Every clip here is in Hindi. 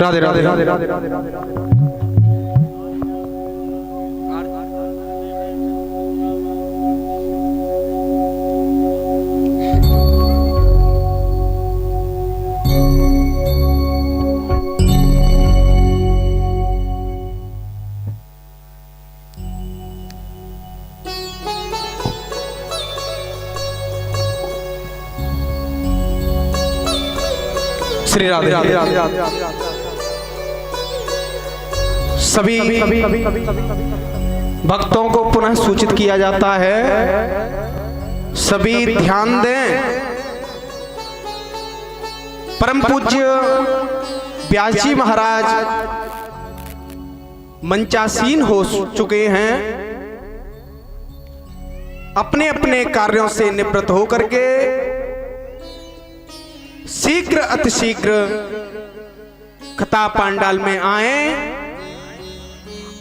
राधे राधे राधे राधे राधे। श्री राधे सभी भक्तों को पुनः सूचित किया जाता है, सभी ध्यान दें। परम पूज्य व्यास जी महाराज मंचासीन हो चुके हैं, अपने अपने कार्यों से निवृत्त होकर के शीघ्र अतिशीघ्र कथा पांडाल में आए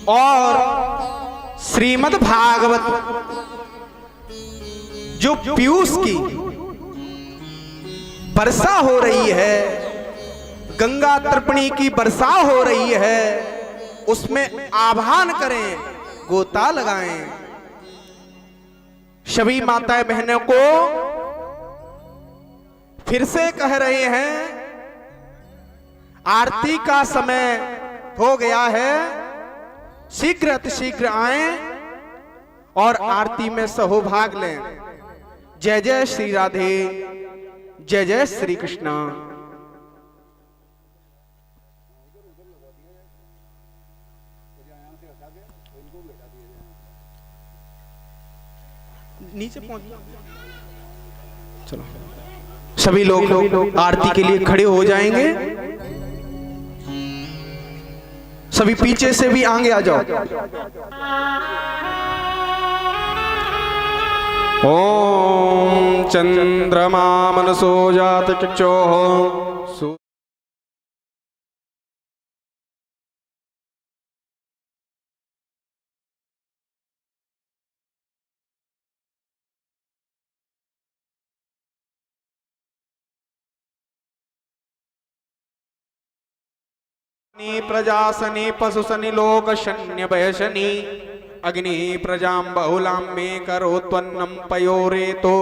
और श्रीमद् भागवत जो पीयूष की वर्षा हो रही है, गंगा तर्पणी की वर्षा हो रही है, उसमें आह्वान करें, गोता लगाएं। सभी माताएं बहनों को फिर से कह रहे हैं, आरती का समय हो गया है, शीघ्र अतिशीघ्र आएं और आरती में सहभाग लें। जय जय श्री राधे, जय जय श्री कृष्ण। नीचे पहुंच चलो, सभी लोग आरती के लिए खड़े हो जाएंगे। सभी पीछे से भी आगे आ जाओ। ओम चंद्रमा मनसो जात चक्षुः प्रजासनी पशुसनी लोकशन्य भयशनी अग्नि प्रजां बहुलां मे करोत्वन्नं पयोरेतो।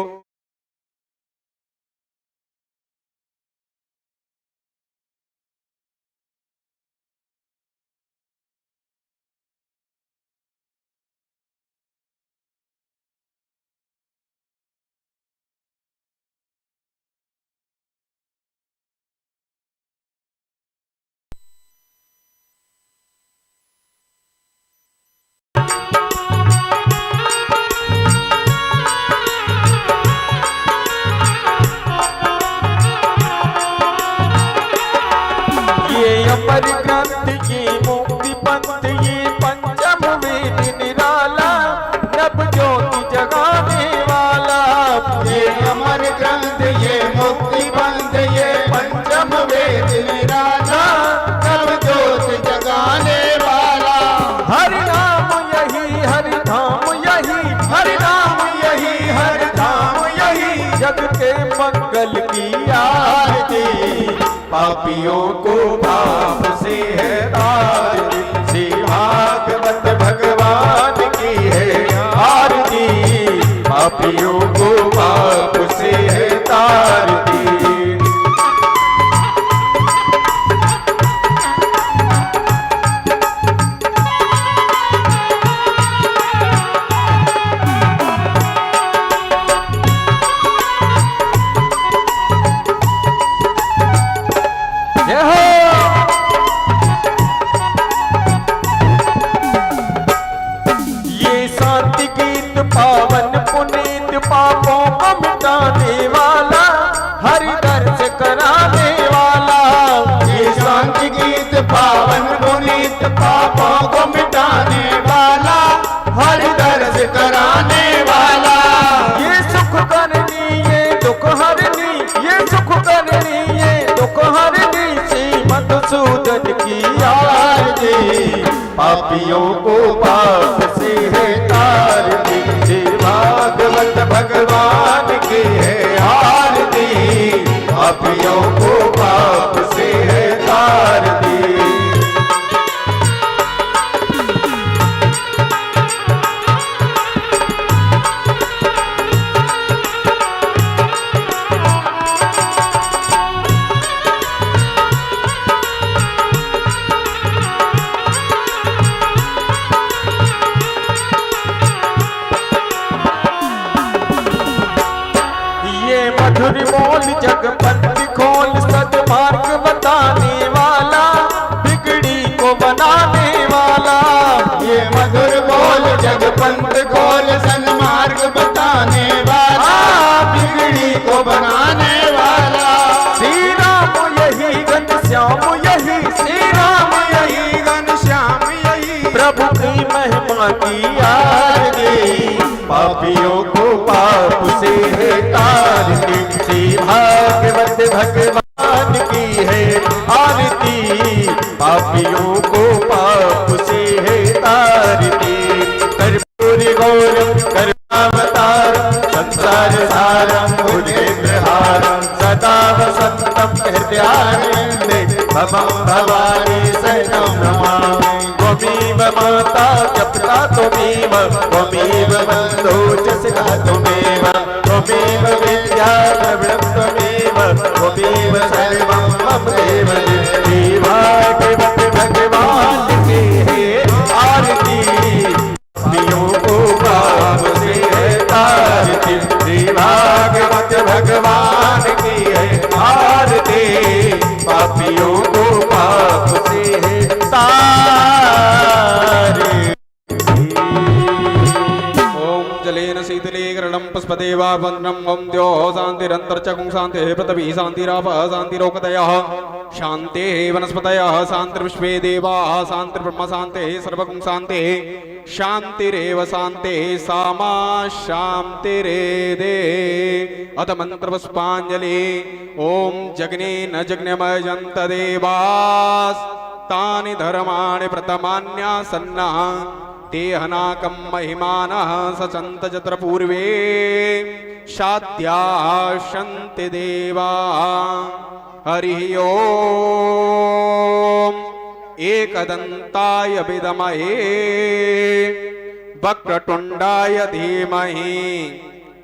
अमर ग्रंथ ये मुक्ति पंथ ये पंचम वेद निराला, नभ ज्योति जगाने वाला। ये अमर ग्रंथ ये मुक्ति पंथ ये पंचम वेद निराला, नभ ज्योति जगाने वाला। हरि नाम यही हरि धाम यही, हरि नाम यही हरि धाम यही, जग के मंगल की आरती, पापियों को पाप से है आरती, श्री भागवत भगवान की है आरती, पापियों को पाप से है तारती। पावन पुनीत पापों को मिटाने वाला, हरि दर्श कराने वाला। ये शांति गीत पावन पुनीत पापों को मिटाने वाला, हरि दर्श कराने वाला। ये सुख करनी ये दुख हरनी, ये सुख करनी ये दुख हरनी, श्री मधुसूदन की आरती, पापियों को पाप से है तारती, भागवत भगवान की है आरती, पापियों को पाप से है तारती। मधुर बोल जगपंथ खोल सद्मार्ग बताने वाला, बिगड़ी को बनाने वाला। ये मधुर बोल जगपंथ खोल सन्मार्ग बताने वाला, बिगड़ी को बनाने वाला। श्री राम यही घनश्याम यही, श्री राम यही घनश्याम यही, प्रभु की महिमा की आरती, पापियों को पाप से है तारती। श्री भागवत भगवान की है आरती, पापियों को पाप से है तारती। कर्पूरी गौरम करुणावतार, संसार सारम भुजगेन्द्रहारम, सदा वसंतम हृदयारविंदे, भवं भवानी शरणं नमामि। त्वमेव माता जपता त्वमेव, त्वमेव बन्धो च सखा त्वमेव, त्वमेव विद्या द्रविणं त्वमेव, त्वमेव सर्वं मम देव। श्री भागवत भगवान की है आरती, पापियों को पाप से है तारती। श्री भागवत भगवान की है आरती, पापियों को पाप से है तारती। ओम जलेन शीतले गरणं पुष्पदेवा वन्द्रं ओम द्योः शान्तिरन्तरिक्षं शान्तिः पृथिवी शान्तिरापः शान्तिरोकतयः शान्तिः वनस्पतयः शान्तिर्विश्वे देवाः शान्तिर्ब्रह्म शान्तिः सर्वगुण शान्तिः शान्तिरेव शान्तिः सामा शान्तिरेदे। अथ मन्त्रपुष्पाञ्जलि। ओम जग्नेन जग्नमयजन्त देवास् तानि धर्माणि प्रथमान्यासन्नः ते हनाकं महिमानः सचन्त जत्र पूर्वे शाद्याशन्ति देवा। हरिः ओम एकदन्ताय विद्महे वक्रतुण्डाय धीमहि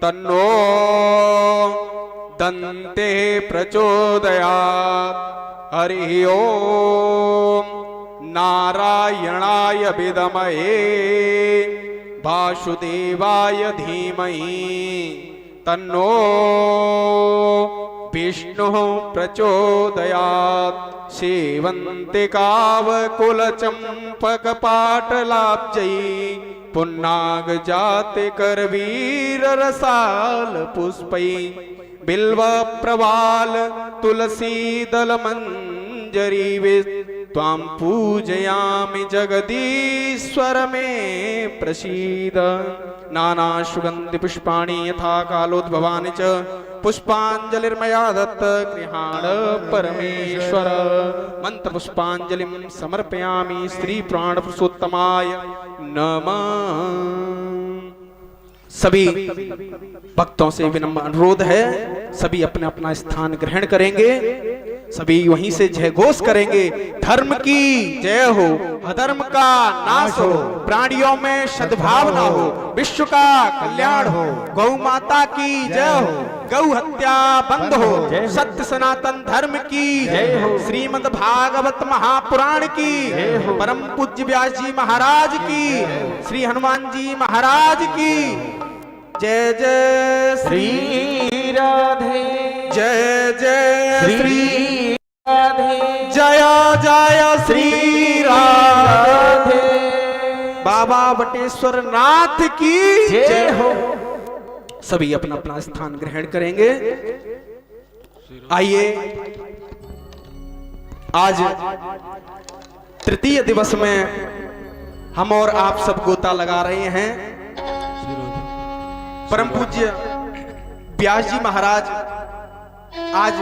तन्नो दन्ते प्रचोदयात्। हरिः ओम नारायणाय विद्महे वासुदेवाय धीमहि तन्नो विष्णुः प्रचोदयात्। सेवन्तिकावकुलचम्पकपाटलाब्जै पुन्नाग जाति करवीर रसाल पुष्पै बिल्व प्रवाल तुलसी दल मंजरी त्वां पूजयामि जगदीश्वर मे प्रसीद। नाना सुगंधि पुष्पाणि यथा कालोद्भवानि च पुष्पांजलिर्मया दत्त गृहाण परमेश्वर। मंत्र पुष्पांजलिं समर्पयामि श्री प्राण पुरुषोत्तमाय नमः। सभी भक्तों से विनम्र अनुरोध है, सभी अपना अपना स्थान ग्रहण करेंगे, सभी वहीं से जय घोष करेंगे। धर्म की जय हो, अधर्म का नाश हो, प्राणियों में सद्भावना हो, विश्व का कल्याण हो, गौ माता की जय हो, गौ हत्या बंद हो, सत्य सनातन धर्म की जय हो, श्रीमद् भागवत महापुराण की, परम पूज्य व्यास जी महाराज की, श्री हनुमान जी महाराज की जय जय श्री राधे, जय जय श्री राधे, जय जय श्री राधे। बाबा बटेश्वर नाथ की जय हो। सभी अपना अपना स्थान ग्रहण करेंगे। आइए, आज तृतीय दिवस में हम और आप सब गोता लगा रहे हैं। परम पूज्य व्यास जी महाराज आज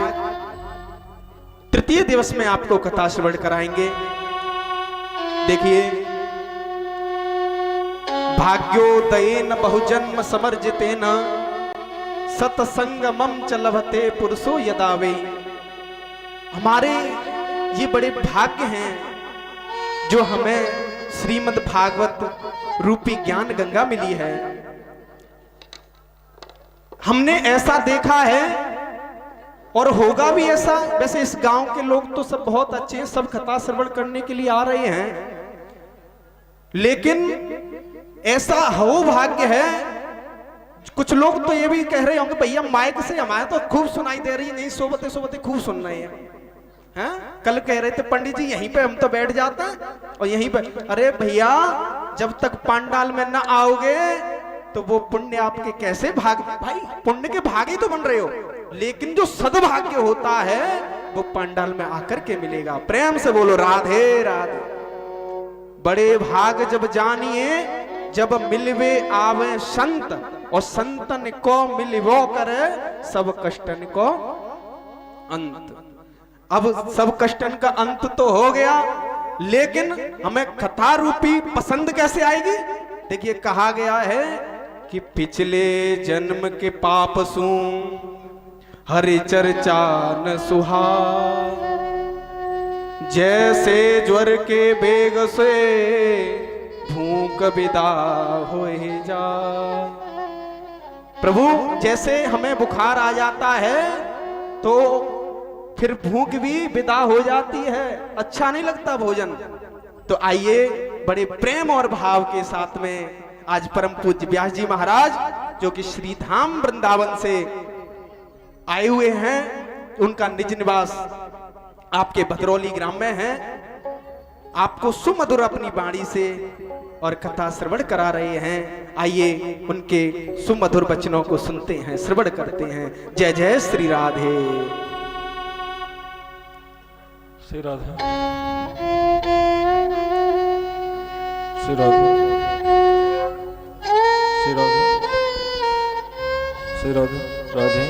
तृतीय दिवस में आपको कथा श्रवण कराएंगे। देखिए, भाग्योदयेन बहुजन्म समर्जितेन सत्संगमं च लभते पुरुषो यदा वै। हमारे ये बड़े भाग्य हैं जो हमें श्रीमद् भागवत रूपी ज्ञान गंगा मिली है। हमने ऐसा देखा है और होगा भी ऐसा। वैसे इस गांव के लोग तो सब बहुत अच्छे हैं, सब कथा श्रवण करने के लिए आ रहे हैं, लेकिन ऐसा हो भाग्य है कुछ लोग तो ये भी कह रहे होंगे भैया माइक से हमारे तो खूब सुनाई दे रही है, नहीं सोबते सोबते खूब सुन रहे हैं। हैं? कल कह रहे थे पंडित जी यहीं पे हम तो बैठ जाते हैं और यहीं पे। अरे भैया जब तक पंडाल में ना आओगे तो वो पुण्य आपके कैसे भाग, भाई पुण्य के भागी तो बन रहे हो, लेकिन जो सद्भाग्य होता है वो पंडाल में आकर के मिलेगा। प्रेम से बोलो राधे राधे। बड़े भाग जब जानिए जब मिलवे आवे संत, और संतन को मिलवो करे सब कष्टन को अंत। अब सब कष्टन का अंत तो हो गया, लेकिन हमें कथा रूपी पसंद कैसे आएगी? देखिए कहा गया है कि पिछले जन्म के पाप सू हरि चर्चा न सुहाए, जैसे ज्वर के बेग से भूख विदा हो जा। प्रभु जैसे हमें बुखार आ जाता है तो फिर भूख भी विदा हो जाती है, अच्छा नहीं लगता भोजन। तो आइए बड़े प्रेम और भाव के साथ में आज परम पूज्य व्यास जी महाराज जो कि श्री धाम वृंदावन से आए हुए हैं, उनका निज निवास आपके भदरौली ग्राम में है, आपको सुमधुर अपनी वाणी से और कथा श्रवण करा रहे हैं। आइए उनके सुमधुर वचनों को सुनते हैं, श्रवण करते हैं। जय जय श्री राधे। श्री राधे श्री राधे श्री राधे श्री राधे राधे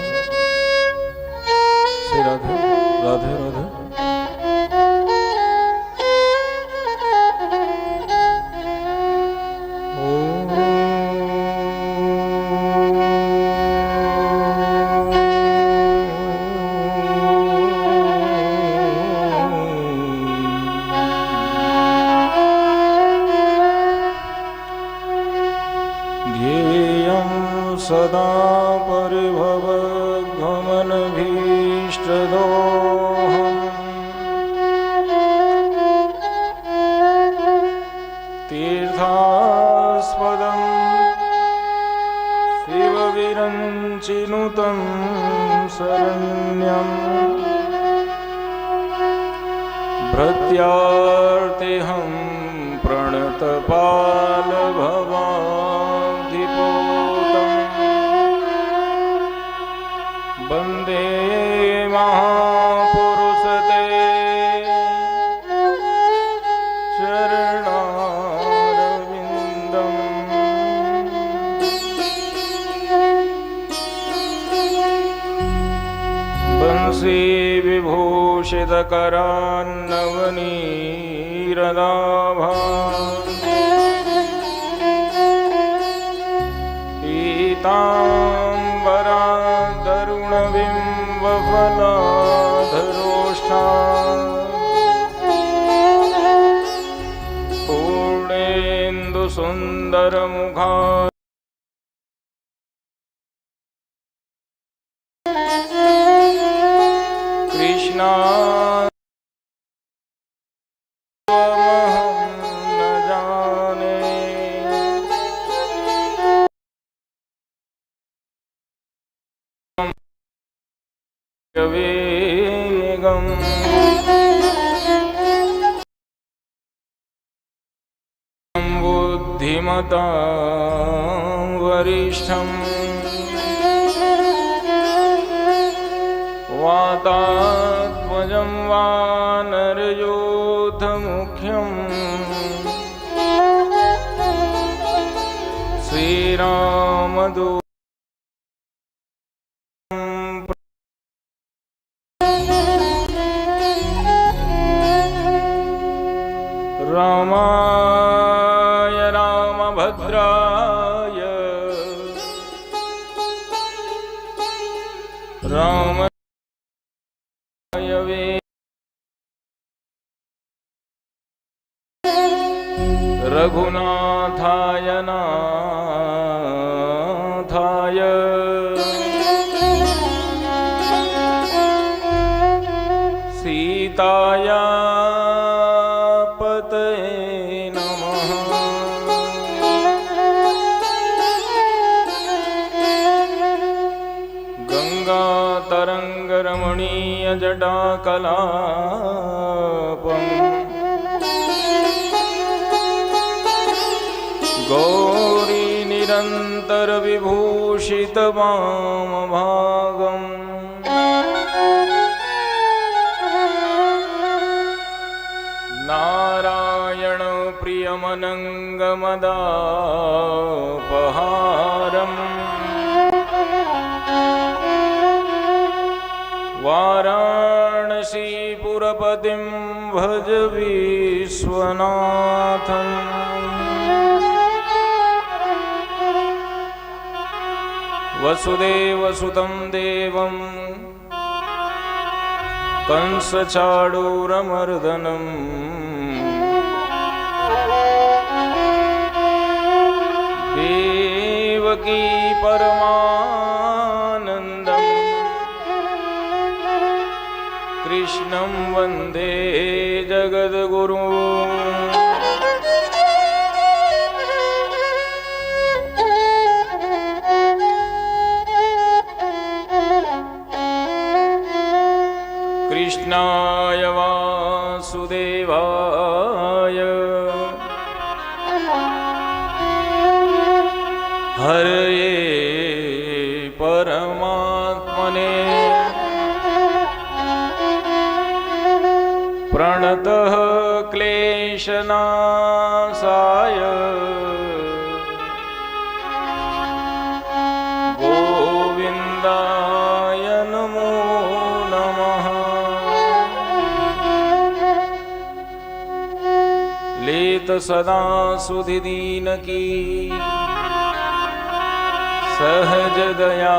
श्री राधे राधे राधे। सदा परिभवगमनभीष्टदोहम् तीर्थास्पदं शिवविरञ्चिनुतं शरण्यं भृत्यार्तिहं प्रणतपालभवाधिपोतम् वन्दे महापुरुषते चरणारविन्दम्। वंशी विभूषितकरान्नवनीरदाभान् पीताम्बरादरुणबिम्बफलाधरोष्ठा पूर्णेन्दुसुन्दरमुखा कृष्णा न जाने वेगम् बुद्धिमतां वरिष्ठम् वातात्मजं वानरयोधमुख्यं श्रीरामदूतं रामाय रामभद्राय रामाय वे रघुनाथाय नाथाय सीताया पतये नमः। जटाकलापम् गौरी निरन्तर विभूषित वामभागम् नारायण प्रियमनङ्गमदापहारम् वाराणसीपुरपतिं भज विश्वनाथम् वसुदेवसुतं देवं कंसचाडूरमर्दनम् देवकी परमानन्दम् कृष्णं वन्दे जगद्गुरुम् कृष्णाय वासुदेवाय हरये परमात्मने प्रणतः क्लेशनाशाय गोविन्दाय नमो नमः। लेत सदा सुधि दीन की सहज दया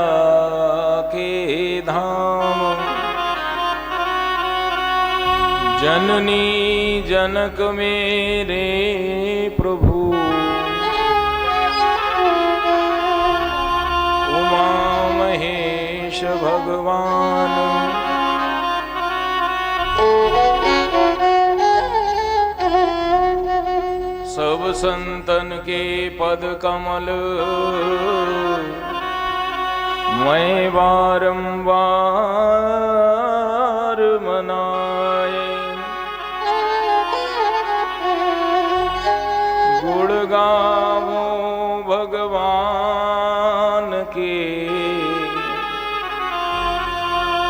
के धाम जननी जनक मेरे प्रभु उमा महेश भगवान सब संतन के पद कमल मैं बारंबार मनाए गुण गावो भगवान के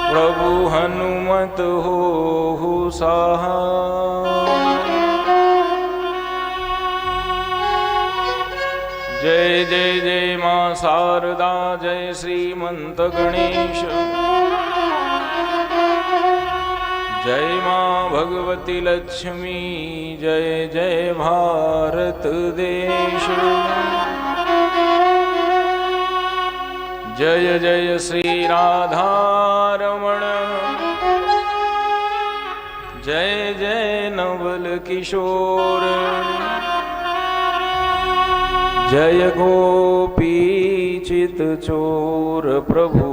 प्रभु हनुमत हो सहाय। जय जय जय मां शारदा जय श्रीमंत गणेश जय मां भगवती लक्ष्मी जय जय भारत देश जय जय श्री राधा रमण जय जय नवल किशोर जय गोपी चित चोर प्रभु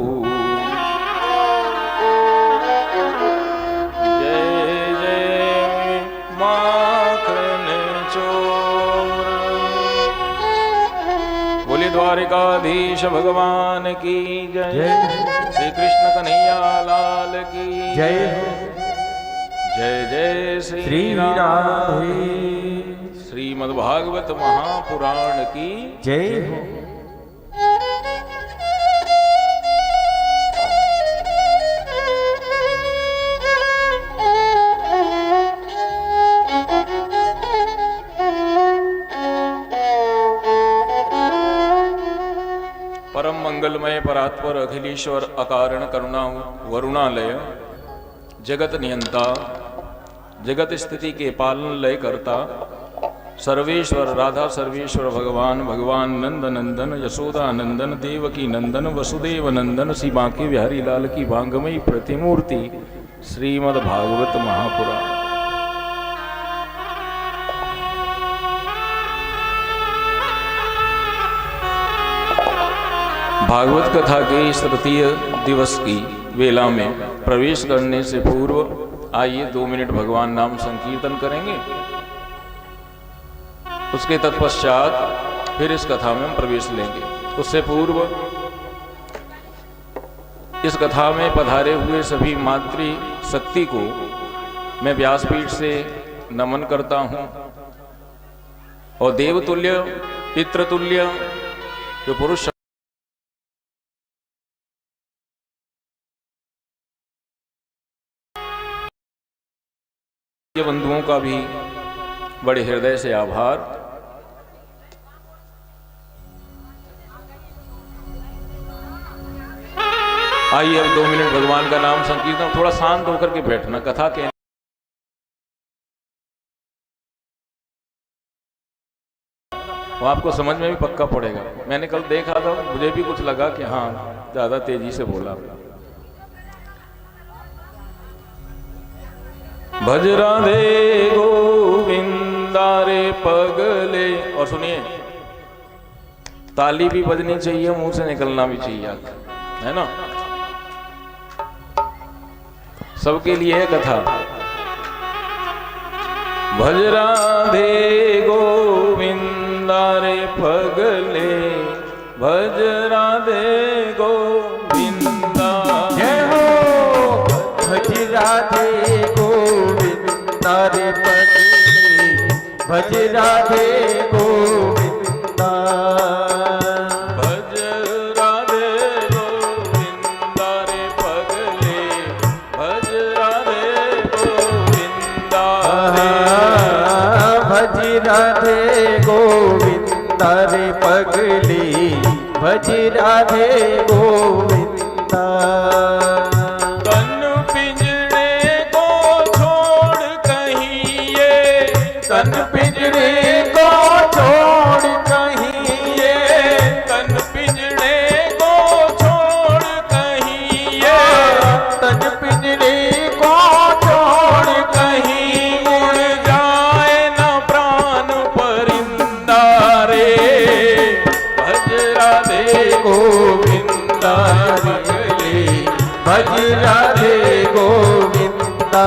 जय जय माखन चोर। बोले द्वारिकाधीश भगवान की जय। श्री कृष्ण कन्हैया लाल की जय। जय जय श्री राधे। श्रीमद्भागवत महापुराण की जय हो। परम मंगलमय परात्पर अखिलेश्वर अकारण करुणा वरुणालय जगत नियंता जगत स्थिति के पालन लय करता सर्वेश्वर राधा सर्वेश्वर भगवान भगवान नंद नंदन यशोदा नंदन देवकी नंदन वसुदेव नंदन श्री बांके बिहारी लाल की वांगमयी प्रतिमूर्ति श्रीमद् भागवत महापुराण। भागवत कथा के इस तृतीय दिवस की वेला में प्रवेश करने से पूर्व आइए 2 मिनट भगवान नाम संकीर्तन करेंगे। उसके तत्पश्चात फिर इस कथा में हम प्रवेश लेंगे। उससे पूर्व इस कथा में पधारे हुए सभी मातृ शक्ति को मैं व्यासपीठ से नमन करता हूँ और देवतुल्य पितृतुल्य जो पुरुष बंधुओं का भी बड़े हृदय से आभार। आइए अब 2 मिनट भगवान का नाम संकीर्तन, थोड़ा शांत होकर के बैठना। कथा के वो आपको समझ में भी पक्का पड़ेगा। मैंने कल देखा था, मुझे भी कुछ लगा कि हाँ ज्यादा तेजी से बोला। भज राधे गोविंदा रे पगले। और सुनिए, ताली भी बजनी चाहिए, मुंह से निकलना भी चाहिए, है ना? सबके लिए है कथा। भज राधे गोविंदा रे पगले, भज राधे गोविंदा। जय हो भज राधे गोविंदा रे पगले, भज राधे गोविंदा। भज राधे गोविंदा रे पगले, भज राधे गोविंदा रे। भज राधे गोविंदा रे पगले, भज राधे गोविंदा। तन पिंजरे को छोड़ कहीं ये, तन पिंजरे को छोड़ कहीं ये, तन पिंजरे को छोड़ कहीं ये, तन पिंजरे को छोड़ कहीं उड़ जाए न प्राण परिंदा रे। भज राधे गोविंदा रे, भज राधे गोविंदा।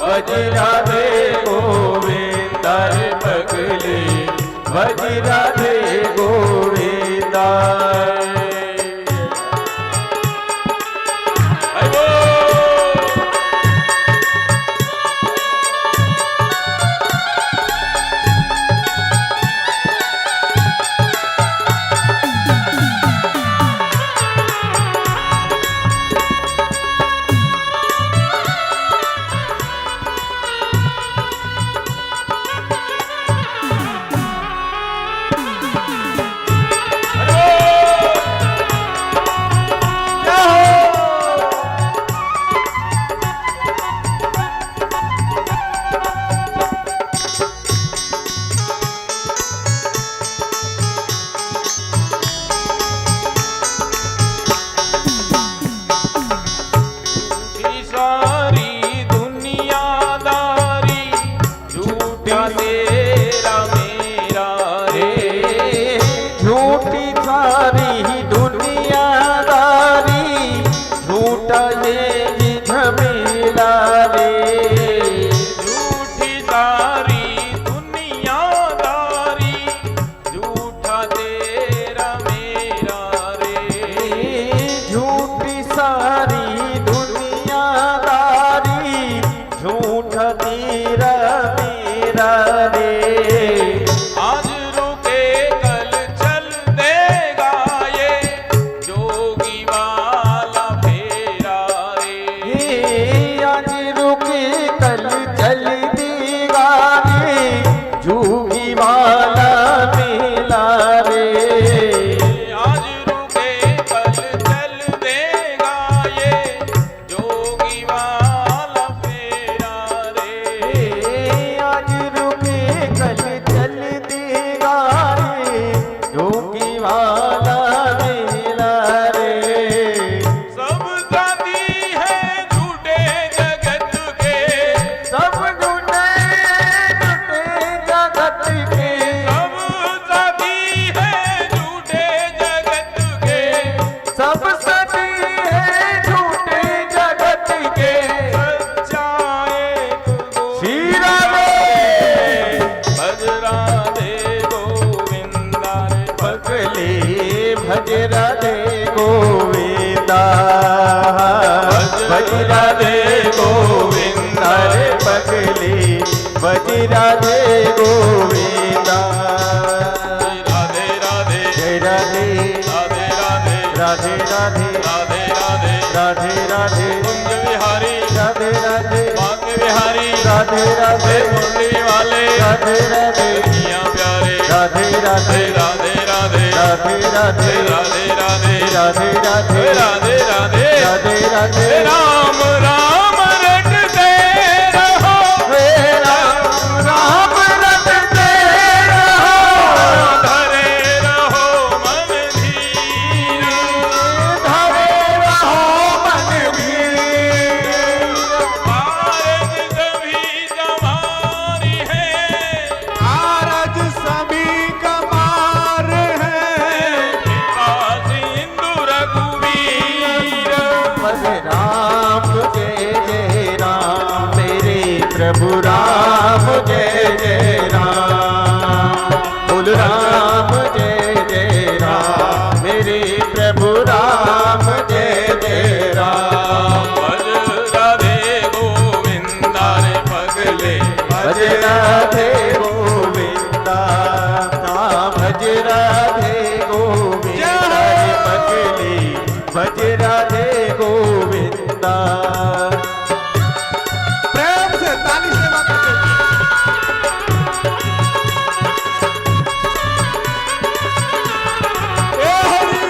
भज राधे गोविंदा रे पगले, भज राधे गोविंदा। सारी दुनियादारी झूठा तेरा मेरा रे। झूठी सारी दुनियादारी, झूठा ये झमेला रे। झूठी सारी दुनियादारी झूठा तेरा मेरा रे। झूठी सारी दुनियादारी, झूठा तेरा मेरा रे। आज रुके कल चल देगा ये जोगी वाला फेरा रे। आज रुके कल चल देगा रे, झूठी वाला मेला रे। आज रुके कल चल देगा ये जोगी वाला फेरा रे। आज रुके कल चल देगा रे, योगी वाला मेला रे। सब जाति है झूठे जगत के, सब झूठे झूठे जगत के, सब जाति है झूठे जगत के। सब सती है झूठे जगत के। सच्चा एक श्री राधे भज राधे गोविंदा रे पगले, भज राधे गोविंदा। भज राधे गोविंद रे पगली भज राधे गोविंदा राधे राधे जय राधे राधे राधे राधे राधे राधे राधे राधे राधे कुंज विहारी राधे राधे भाग्य विहारी राधे राधे मुरली वाले राधे राधे दुनिया प्यारे राधे राधे राधे राधे राधे राधे राधे राधे राधे राधे राधे राधे राधे राधे राम राम रटते रहो हे राम राम रटते रहो धरे रहो मन धीर धरे रहो मन धीर भारत सभी जवानी है आरज सभी कमार है सिंधु रघुवीर बस राम जय जय राम मेरे प्रभु राम जय जय राम बोल राम जय जय राम मेरे प्रभु राम जय जय राम भज राधे गोविंदा रे पगले भज राधे गोविंदा भज राधे गोविंदा रे पगली भज राधे गोविंदा प्रेम से ताली से बात करते ए हरि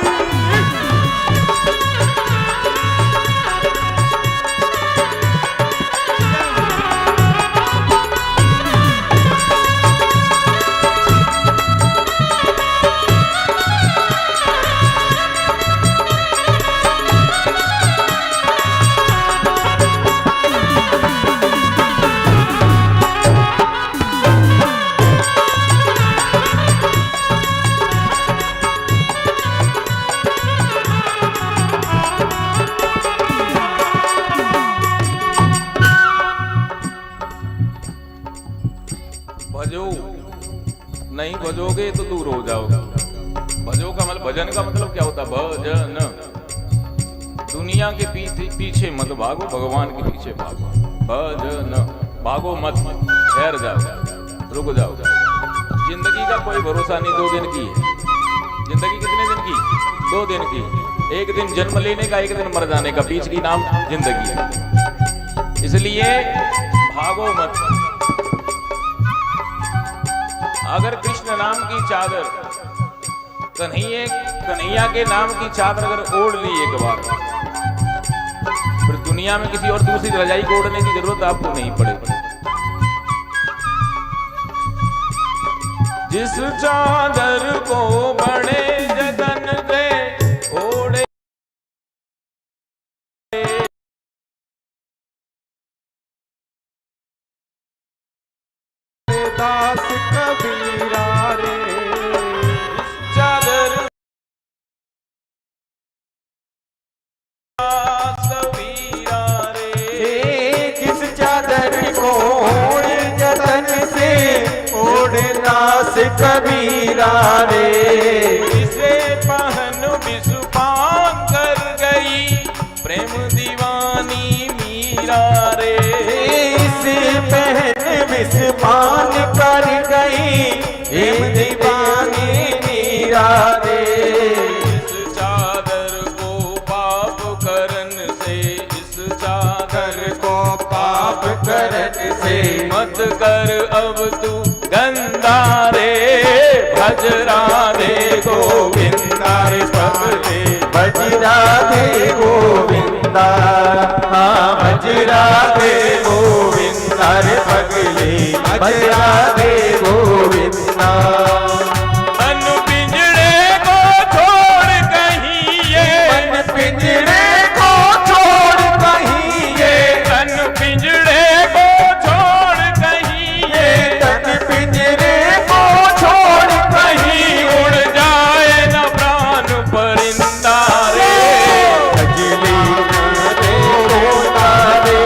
भजो नहीं भजोगे तो दूर हो जाओगे भजो का मतलब भजन का मतलब क्या होता है भजन दुनिया के पीछे मत भागो भगवान के पीछे भागो भजन भागो मत ठहर जाओ रुक जाओ जिंदगी का कोई भरोसा नहीं 2 दिन की है जिंदगी कितने दिन की 2 दिन की एक दिन जन्म लेने का एक दिन मर जाने का बीच की नाम जिंदगी है इसलिए भागो मत अगर कृष्ण नाम की चादर कन्हैया के नाम की चादर अगर ओढ़ ली एक बार फिर दुनिया में किसी और दूसरी रजाई को ओढ़ने की जरूरत आपको नहीं पड़ेगी जिस चादर को बड़े जतन से ओढ़े दास कबीरा रे चादर सवीरा रे जिस चादर को जतन से ओढ़ना से कबीरा रे इसे पहन विषुपान कर गई प्रेम दीवानी मीरा रे इसे पहन विस्मान कर गई प्रेम दीवानी मीरा रे इस चादर को पाप करन से इस चादर को पाप करन से मत कर अब तू गंदा रे भज राधे गोविंदा रे पगले भज राधे गोविंदा हाँ भज राधे गोविंदा रे पगले भज राधे गोविंदा मन पिंजड़े को छोड़ कहीं ये मन पिंजरे को छोड़ कहीं ये तन पिंजड़े को छोड़ कहीं ये तन पिंजरे को छोड़ कहीं उड़ जाए न प्राण परिंदा रे भजली रे गोविंदा रे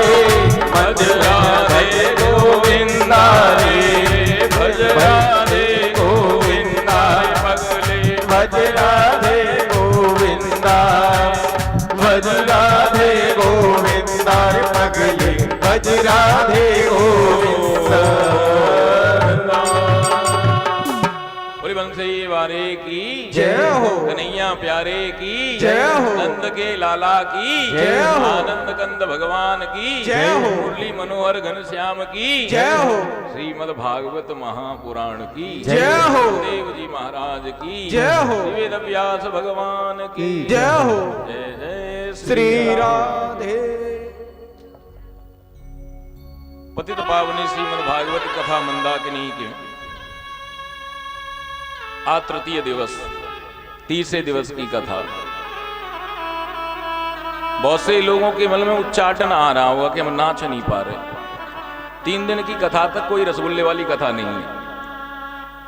भज राधे गोविंदा रे भज राधे गोविंदा पगले भज राधे गोविंदा भज राधे गोविंदा राधे गोविंद। बोले बंसी वारे की जय हो। कन्हैया प्यारे की जय हो। नंद के लाला की जय हो। आनंद कंद भगवान की जय हो। मुरली मनोहर घनश्याम की जय हो। श्रीमद् भागवत महापुराण की जय हो। देव जी महाराज की जय हो। वेद व्यास भगवान की जय हो। जय जय श्री राधे। पतित पावनी श्रीमद् भागवत कथा मंदाकिनी के आज तृतीय दिवस, तीसरे दिवस की कथा। बहुत से लोगों के मन में उच्चाटन आ रहा होगा कि हम नाच नहीं पा रहे। 3 दिन की कथा तक कोई रसगुल्ले वाली कथा नहीं है।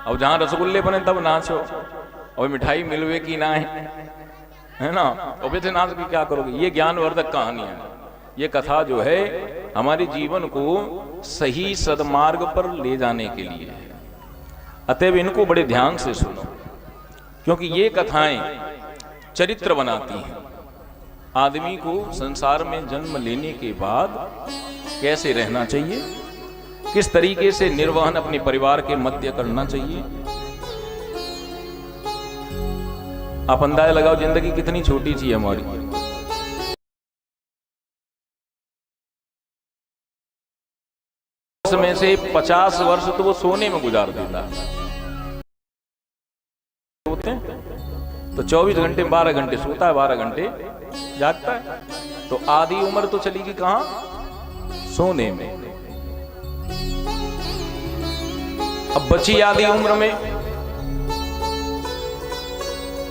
अब जहां रसगुल्ले बने तब नाचो, और मिठाई मिलवे की ना है ना, और वैसे नाच की क्या करोगे। ये ज्ञानवर्धक कहानी है। ये कथा जो है हमारे जीवन को सही सदमार्ग पर ले जाने के लिए है। अतएव इनको बड़े ध्यान से सुनो, क्योंकि ये कथाएं चरित्र बनाती हैं। आदमी को संसार में जन्म लेने के बाद कैसे रहना चाहिए, किस तरीके से निर्वहन अपने परिवार के मध्य करना चाहिए। आप अंदाजा लगाओ जिंदगी कितनी छोटी सी है हमारी। में से 50 वर्ष तो वो सोने में गुजार देता है। सोते तो 24 घंटे 12 घंटे सोता है, 12 घंटे जागता है। तो आधी उम्र तो चली गई कहां, सोने में। अब बची आधी उम्र में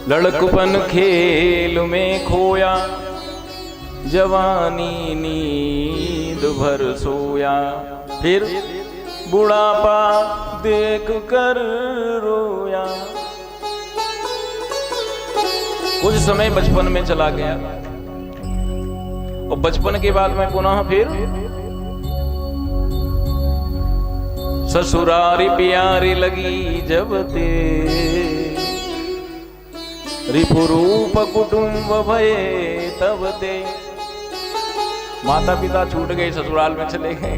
लड़कपन खेल में खोया, जवानी नींद भर सोया, फिर बुढ़ापा देख कर रोया। कुछ समय बचपन में चला गया, और बचपन के बाद में पुनः फिर ससुरारी प्यारी लगी जब ते, रिपुरूप कुटुंब भये तब ते। माता पिता छूट गए, ससुराल में चले गए।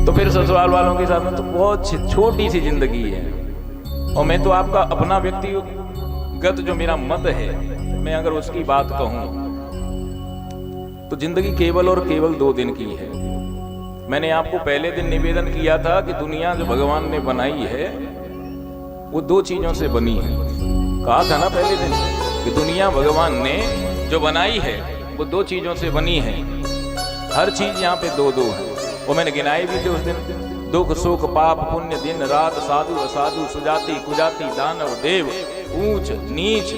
तो फिर ससुराल वालों के साथ में तो बहुत छोटी सी जिंदगी है। और मैं तो आपका अपना व्यक्तिगत जो मेरा मत है, मैं अगर उसकी बात कहूं तो जिंदगी केवल और केवल 2 दिन की है। मैंने आपको पहले दिन निवेदन किया था कि दुनिया जो भगवान ने बनाई है वो 2 चीजों से बनी है। कहा था ना पहले दिन कि दुनिया भगवान ने जो बनाई है वो 2 चीजों से बनी है। हर चीज यहाँ पे 2-2 है। वो मैंने गिनाई भी थे उस दिन। दुख सुख पाप पुण्य दिन रात, साधु असाधु, सुजाति कुजाति, दानव देव, ऊंच नीच।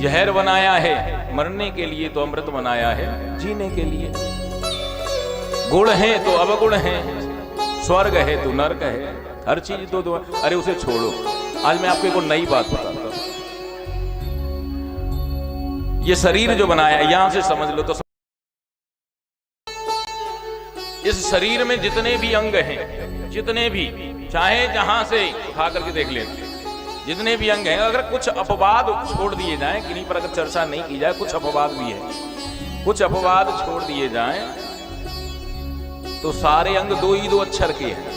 जहर बनाया है मरने के लिए तो अमृत बनाया है जीने के लिए। गुण है तो अवगुण है, स्वर्ग है तो नरक है। हर चीज 2-2। अरे उसे छोड़ो, आज मैं आपको एक नई बात बताता हूं। ये शरीर जो बनाया है, यहां से समझ लो तो इस शरीर में जितने भी अंग हैं, जितने भी, चाहे जहां से उठा करके देख लेना, जितने भी अंग हैं, अगर कुछ अपवाद छोड़ दिए जाएं, किन्हीं पर अगर चर्चा नहीं की जाए, कुछ अपवाद भी है, कुछ अपवाद छोड़ दिए जाएं तो सारे अंग 2 अक्षर के हैं।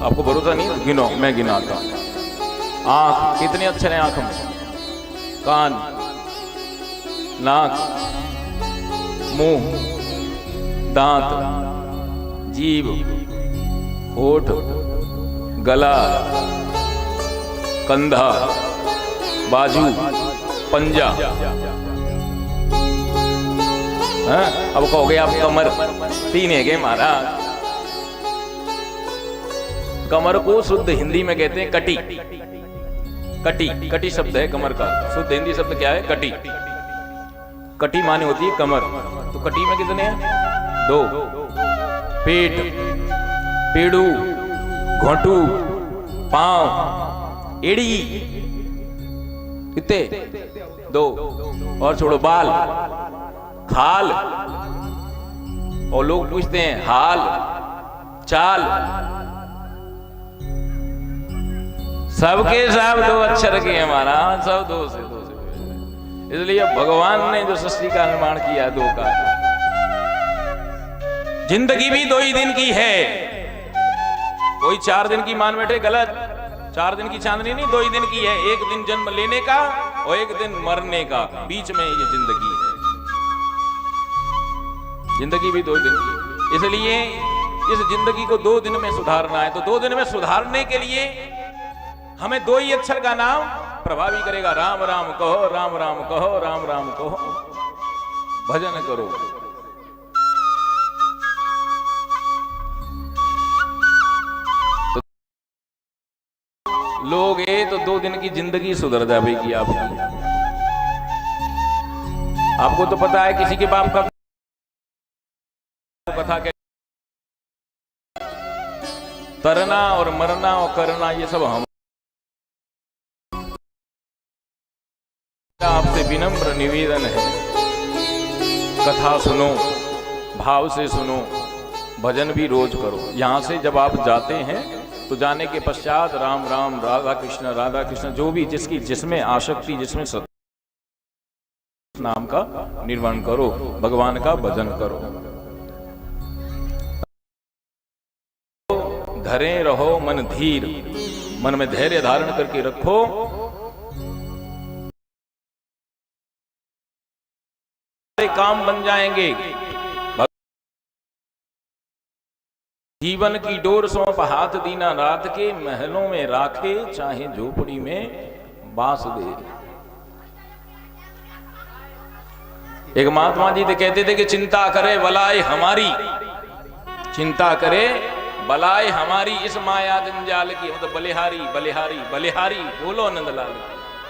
आपको भरोसा नहीं? गिनो, मैं गिनाता हूं। आंख, कितने अक्षर हैं आंख में? कान, नाक, मुंह, दांत, जीभ, होठ, गला, कंधा, बाजू, पंजा। अब कहोगे आप कमर, 3 है गए महाराज। कमर को शुद्ध हिंदी में कहते हैं कटी। कटी, कटी शब्द है कमर का। शुद्ध हिंदी शब्द क्या है? कटी। कटी माने होती है कमर। तो कटी में कितने हैं? 2। पेट, पेड़ू, घोंटू, पांव, एड़ी, कितने? 2। और छोड़ो, बाल, खाल, और लोग पूछते हैं हाल, चाल, सबके सब दो अक्षर के हमारा सब दो से। इसलिए भगवान ने जो सृष्टि का निर्माण किया दो का। जिंदगी भी 2 ही दिन की है। कोई 4 दिन की मान बैठे, गलत। 4 दिन की चांदनी नहीं, 2 ही दिन की है। 1 दिन जन्म लेने का और 1 दिन मरने का, बीच में ये जिंदगी है। जिंदगी भी 2 दिन की। इसलिए इस जिंदगी को 2 दिन में सुधारना है। तो 2 दिन में सुधारने के लिए हमें 2 ही अक्षर का नाम प्रभावी करेगा। राम राम कहो, राम राम कहो, राम राम कहो, भजन करो। तो लोग तो 2 दिन की जिंदगी सुधर जाएगी आपकी। आपको तो पता है किसी के बाप का कथा के तरना और मरना और करना ये सब हम। आपसे विनम्र निवेदन है, कथा सुनो, भाव से सुनो, भजन भी रोज करो। यहां से जब आप जाते हैं तो जाने के पश्चात राम राम, राधा कृष्ण, जो भी जिसकी जिसमें आसक्ति, जिसमें सत्य नाम का निर्माण करो, भगवान का भजन करो। धरे रहो मन धीर, मन में धैर्य धारण करके रखो। काम बन जाएंगे। जीवन की डोर सौंप हाथ दीना रात के, महलों में राखे चाहे झोपड़ी में बांस दे। एक महात्मा जी तो कहते थे कि चिंता करे बलाए हमारी, चिंता करे बलाए हमारी, इस माया जंजाल की। मतलब बलिहारी बलिहारी बलिहारी बोलो नंदलाल।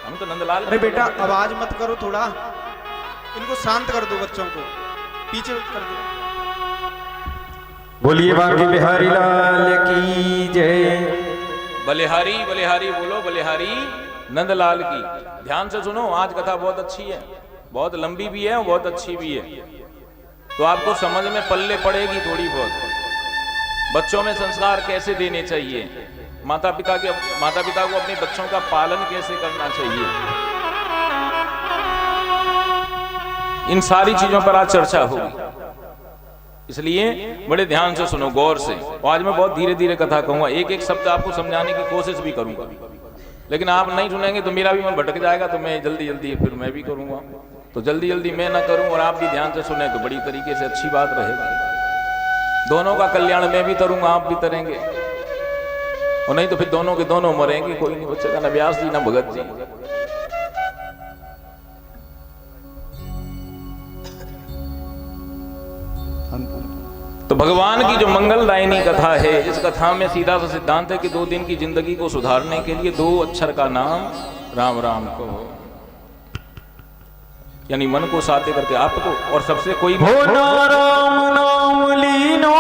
हम तो नंदलाल। अरे बेटा आवाज मत करो, थोड़ा इनको शांत कर दो, बच्चों को पीछे कर दो। बोलिए बांके बिहारी लाल की जय। बलिहारी बलिहारी बोलो, बलिहारी नंदलाल की। ध्यान से सुनो, आज कथा बहुत अच्छी है, बहुत लंबी भी है और बहुत अच्छी भी है। तो आपको समझ में पल्ले पड़ेगी थोड़ी बहुत। बच्चों में संस्कार कैसे देने चाहिए, माता पिता को अपने बच्चों का पालन कैसे करना चाहिए, इन सारी चीजों पर आज चर्चा होगी। इसलिए बड़े ध्यान से सुनो, गौर से। और आज मैं बहुत धीरे धीरे कथा कहूंगा, एक एक शब्द आपको समझाने की कोशिश भी करूंगा। लेकिन आप नहीं सुनेंगे तो मेरा भी मन भटक जाएगा, तो मैं जल्दी जल्दी फिर मैं भी करूंगा। तो जल्दी जल्दी मैं ना करूं और आप भी ध्यान से सुने तो बड़ी तरीके से अच्छी बात रहेगी। दोनों का कल्याण मैं भी करूंगा, आप भी करेंगे, और नहीं तो फिर दोनों के दोनों मरेंगे, कोई नहीं बचेगा, ना व्यास जी ना भगत जी। तो भगवान की जो मंगलदायिनी कथा है, इस कथा में सीधा सा सिद्धांत है कि 2 दिन की जिंदगी को सुधारने के लिए 2 अक्षर का नाम राम राम को, यानी मन को साध्य करके आपको। और सबसे कोई हो राम नाम लीनो,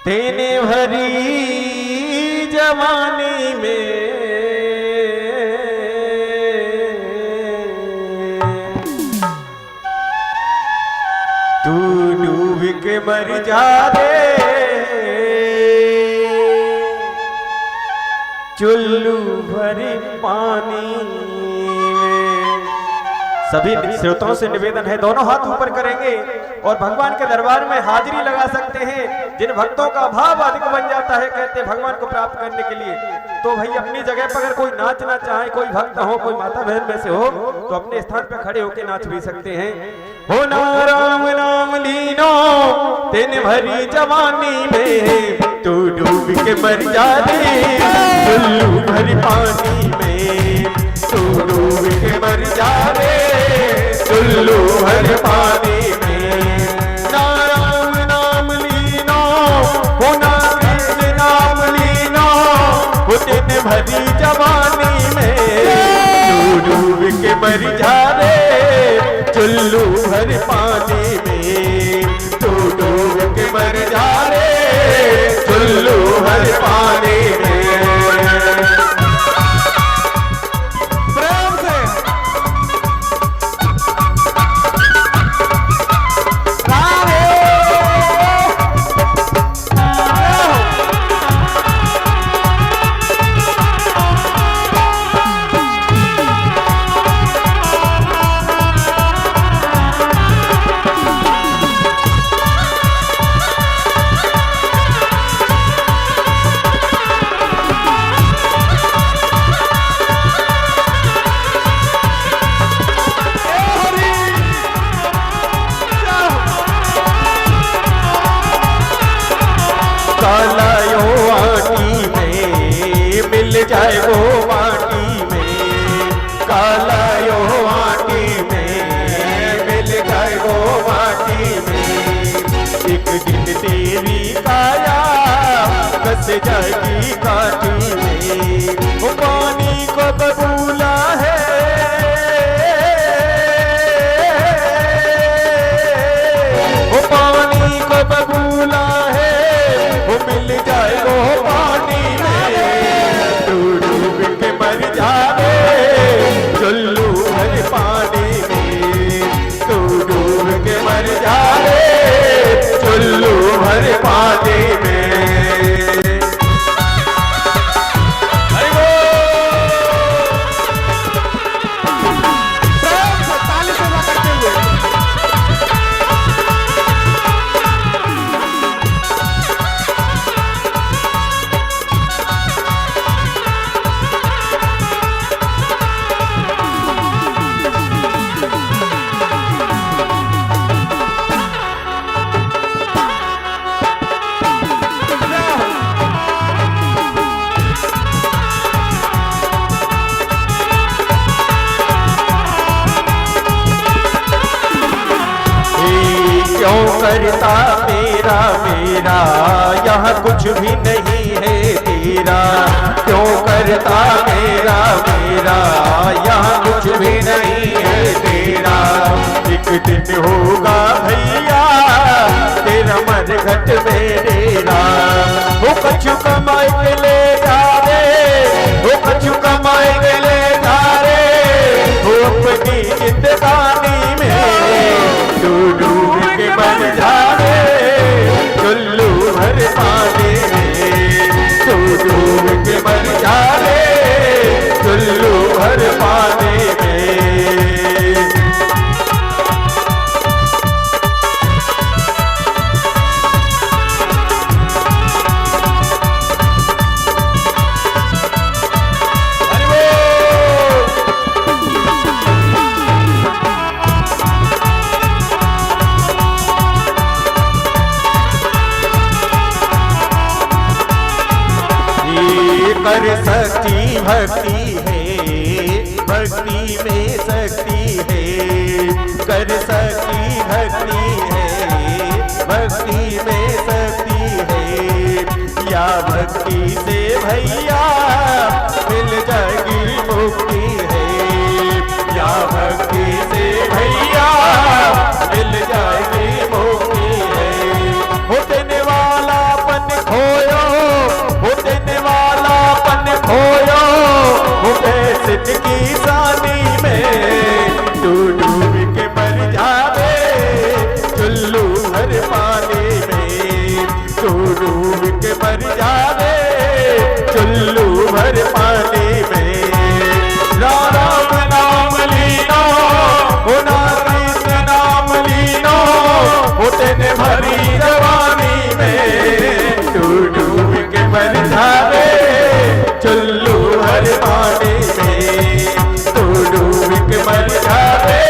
तेने भरी जवानी में, तू डूब के मर जा रे चुल्लू भरी पानी में। सभी श्रोताओं से निवेदन है, दोनों हाथ ऊपर करेंगे और भगवान के दरबार में हाजिरी लगा सकते हैं। जिन भक्तों का भाव अधिक बन जाता है, कहते हैं भगवान को प्राप्त करने के लिए, तो भाई अपनी जगह पर अगर कोई नाचना चाहे, कोई भक्त हो, कोई माता बहन में से हो, तो अपने स्थान पर खड़े होकर नाच भी सकते हैं। हो ना राम नाम लीनो, तेने भरी जवानी में, तू डूब के मर जा रे चुल्लू भरी पानी में, तू डूब के मर जा रे चुल्लू भरी पानी में। ना राम नाम लीनो, हो ना कृष्ण नाम लीनो, हो तेने भरी जवानी में, तू डूब के मर जा रे चुल्लू भर पानी में, तू डूब के मर जा रे चुल्लू भर पानी में। प्रेम से जाए वो माटी में, काला यो माटी में मिल जाए वो माटी में। एक दिन तेरी काया बस जाएगी काटी में। वो पानी को बबूला है, वो पानी को बबूला है, वो मिल जाए वो पानी में। तू डूब के मर जावे चुल्लू भर पानी में, तू डूब के मर जावे चुल्लू भर पानी में। क्यों करता मेरा मेरा यहाँ कुछ भी नहीं है तेरा। क्यों करता मेरा मेरा यहाँ कुछ भी नहीं है तेरा। एक दिन होगा भैया तेरा मरघट मेरा। वो कछु कमाई के ले जा रे, वो कछु कमाई के ले जा रे, वो अपनी जिंदगानी में। तू डूब के मर जावे चुल्लू भर पानी में, तू डूब के मर जावे चुल्लू भर पानी में। कर सकती भक्ति है, भक्ति में शक्ति है। कर सकती भक्ति है, भक्ति में शक्ति है। या भक्ति से भैया मिल जाएगी मुक्ति है। या भक्ति से भैया मिल जाएगी मुक्ति है। हो देने वाला पन खोयो, हो देने वाला पन खोयो, वो कैसे की सानी में। तू डूब के मर जावे चुल्लू भर पानी में, तू डूब के मर जावे चुल्लू भर पानी में। राम नाम लीनो, हो नारायण नाम लीनो, हो तेने भरी जवानी में। तू डूब के मर जावे चुल्लू भर पानी में, तू डूब के मर जावे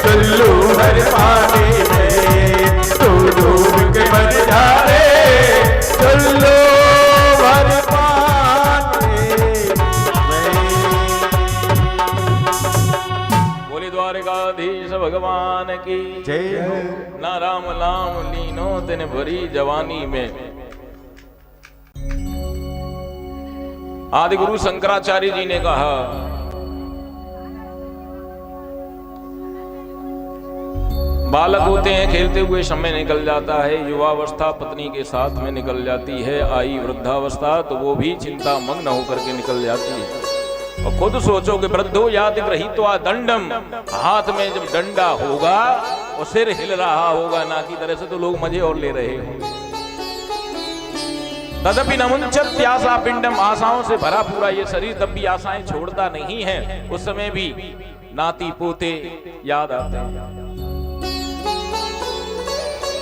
चुल्लू भर पानी में, तू डूब के मर जावे चुल्लू भर पानी में। बोले द्वारकाधीश भगवान की जय हो। ना राम नाम लीनो तेने भरी जवानी में। आदि गुरु शंकराचार्य जी ने कहा, बालक होते हैं खेलते हुए समय निकल जाता है, युवावस्था पत्नी के साथ में निकल जाती है, आई वृद्धावस्था तो वो भी चिंता मग्न होकर के निकल जाती है। और खुद सोचो कि वृद्धो याति गृहीत्वा दंडम, हाथ में जब डंडा होगा और सिर हिल रहा होगा ना की तरह से, तो लोग मजे और ले रहे होंगे। तदपि नमुंचत आशा पिंडम, आशाओं से भरा पूरा ये शरीर तब भी आशाएं छोड़ता नहीं है। उस समय भी नाती पोते याद आते हैं,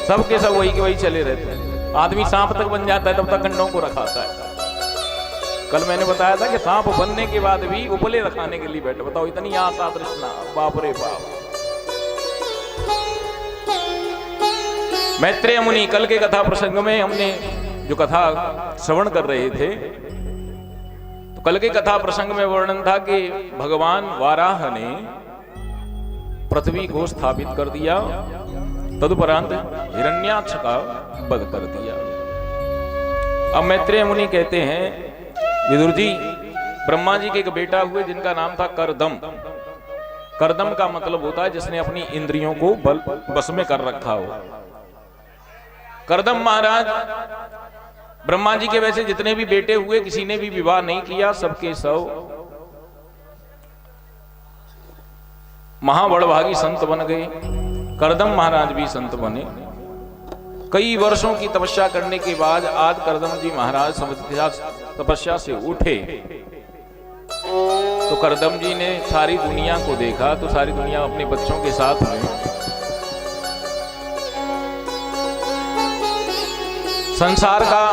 सबके सब वही के वही चले रहते हैं। आदमी सांप तक बन जाता है तब तक अंडों को रखाता है। कल मैंने बताया था कि सांप बनने के बाद भी उपले रखाने के लिए बैठे। बताओ इतनी आशा तृष्णा, बाप रे बाप। मैत्रेय मुनि, कल के कथा प्रसंग में हमने जो कथा श्रवण कर रहे थे, तो तो कल के कथा प्रसंग में वर्णन था कि भगवान वाराह ने पृथ्वी को स्थापित कर दिया, तदुपरांत हिरण्याक्ष का वध कर दिया। अब मैत्रेय मुनि कहते हैं, विदुर जी, ब्रह्मा जी के एक बेटा हुए जिनका नाम था करदम। करदम का मतलब होता है जिसने अपनी इंद्रियों को बस में कर रखा हो। करदम महाराज ब्रह्मा जी के वैसे जितने भी बेटे हुए किसी ने भी विवाह नहीं किया, सबके सब महाबड़भागी संत बन गए। करदम महाराज भी संत बने। कई वर्षों की तपस्या करने के बाद आज करदम जी महाराज तपस्या से उठे तो करदम जी ने सारी दुनिया को देखा, तो सारी दुनिया अपने बच्चों के साथ में संसार का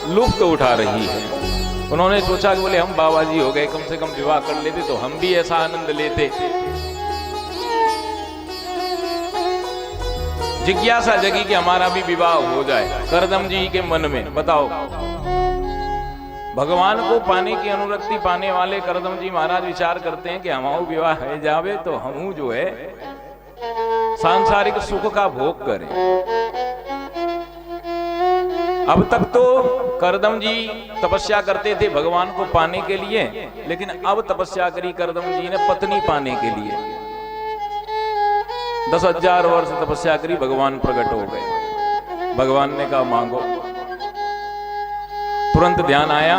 लुत्फ उठा रही है। उन्होंने सोचा कि बोले हम बाबा जी हो गए, कम से कम विवाह कर लेते तो हम भी ऐसा आनंद लेते। जिज्ञासा जगी कि हमारा भी विवाह हो जाए करदम जी के मन में। बताओ, भगवान को पाने की अनुरक्ति पाने वाले करदम जी महाराज विचार करते हैं कि हमारा विवाह है जावे तो हम जो है सांसारिक सुख का भोग करें। अब तक तो करदम जी तपस्या करते थे भगवान को पाने के लिए, लेकिन अब तपस्या करी करदम जी ने पत्नी पाने के लिए। 10,000 वर्ष तपस्या करी, भगवान प्रकट हो गए। भगवान ने कहा मांगो। तुरंत ध्यान आया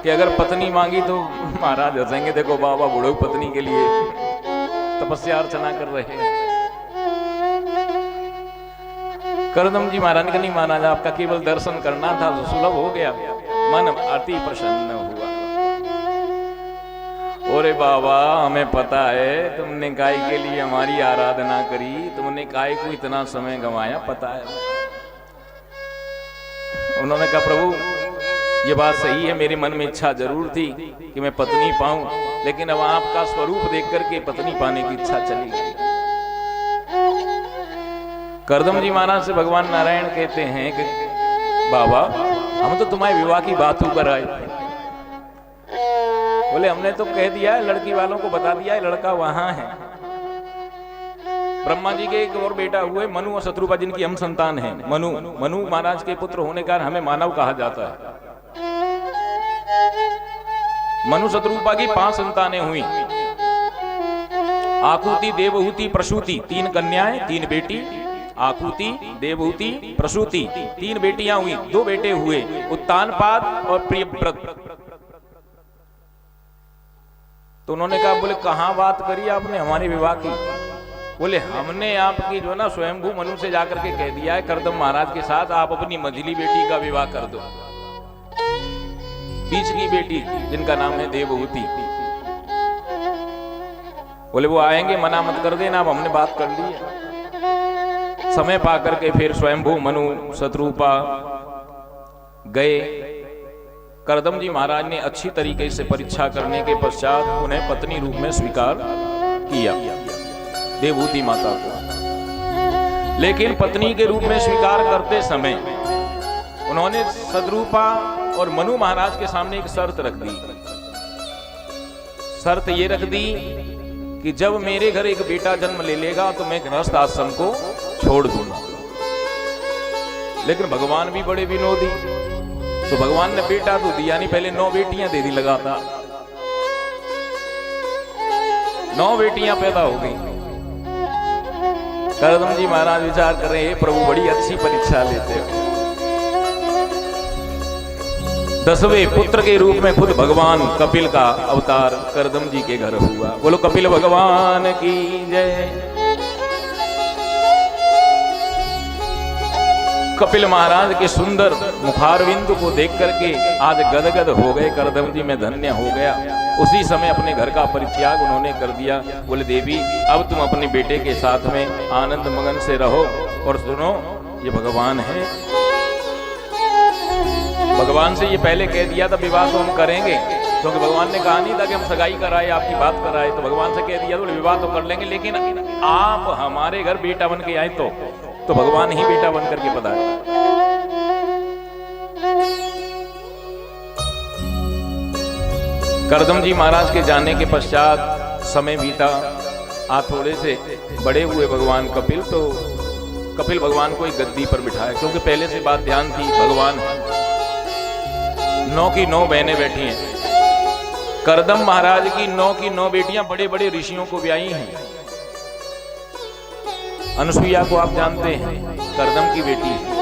कि अगर पत्नी मांगी तो महाराज हंसेंगे, देखो बाबा बूढ़ो पत्नी के लिए तपस्या अर्चना कर रहे हैं। करदम जी महाराज का नहीं महाराज, आपका केवल दर्शन करना था तो सुलभ हो गया। मन अति प्रसन्न हुआ। ओरे बाबा, हमें पता है तुमने गाय के लिए हमारी आराधना करी, तुमने गाय को इतना समय गंवाया, पता है। उन्होंने कहा प्रभु ये बात सही है, मेरे मन में इच्छा जरूर थी कि मैं पत्नी पाऊं, लेकिन अब आपका स्वरूप देख करके पत्नी पाने की इच्छा चली गई। करदम जी महाराज से भगवान नारायण कहते हैं कि बाबा हम तो तुम्हारे विवाह की बात ऊपर आए। बोले हमने तो कह दिया है, लड़की वालों को बता दिया है, लड़का वहां है। ब्रह्मा जी के एक और बेटा हुए मनु और शत्रुपा, जिनकी हम संतान हैं। मनु महाराज के पुत्र होने का हमें मानव कहा जाता है। मनु शत्रुपा की 5 संतानें हुई। आकुति, देवहूति, प्रसूति, 3 कन्याएं, 3 बेटी। आकुति, देवहूति, प्रसूति, 3 बेटियां हुई। 2 बेटे हुए, उत्तानपाद और प्रियव्रत। तो उन्होंने कहा, बोले कहां बात करी आपने हमारे विवाह की? बोले हमने आपकी जो ना स्वयंभू मनु से जाकर के कह दिया है करदम महाराज के साथ आप अपनी मझली बेटी का विवाह कर दो। बीच की बेटी जिनका नाम है देवहूति। बोले वो आएंगे, मना मत कर देना, अब हमने बात कर ली है। समय पा करके फिर स्वयंभू मनु शत्रुपा गए। करदम जी महाराज ने अच्छी तरीके से परीक्षा करने के पश्चात उन्हें पत्नी रूप में स्वीकार किया, देवहूति माता को। लेकिन पत्नी के रूप में स्वीकार करते समय उन्होंने शत्रुपा और मनु महाराज के सामने एक शर्त रख दी। शर्त ये रख दी कि जब मेरे घर एक बेटा जन्म ले लेगा तो मैं गृहस्थ आश्रम को छोड़ दूंगा। लेकिन भगवान भी बड़े विनोदी, तो भगवान ने बेटा तो दिया नहीं, पहले 9 बेटियां दे दी लगातार। 9 बेटियां पैदा हो गई। करदम जी महाराज विचार कर रहे हैं, प्रभु बड़ी अच्छी परीक्षा लेते हो। 10वें पुत्र के रूप में खुद भगवान कपिल का अवतार करदम जी के घर हुआ। बोलो कपिल भगवान की जय। कपिल महाराज के सुंदर मुखारविंद को देख करके आज गदगद हो गए। करदम जी में धन्य हो गया। उसी समय अपने घर का परित्याग उन्होंने कर दिया। बोले देवी अब तुम अपने बेटे के साथ में आनंद मगन से रहो। और सुनो, ये भगवान है। भगवान से ये पहले कह दिया था विवाह तो हम करेंगे, क्योंकि भगवान ने कहा नहीं था कि हम सगाई कराए, आपकी बात कराए। तो भगवान से कह दिया तो विवाह तो कर लेंगे, लेकिन आप हमारे घर बेटा बन के आए तो भगवान ही बेटा बन करके पधारे। करदम जी महाराज के जाने के पश्चात समय बीता। आज थोड़े से बड़े हुए भगवान कपिल, तो कपिल भगवान को एक गद्दी पर बिठाया, क्योंकि पहले से बात ध्यान थी, भगवान 9 की 9 बहनें बैठी हैं। करदम महाराज की 9 की 9 बेटियां बड़े बड़े ऋषियों को ब्याही हैं। अनुसुईया को आप जानते हैं, करदम की बेटी है।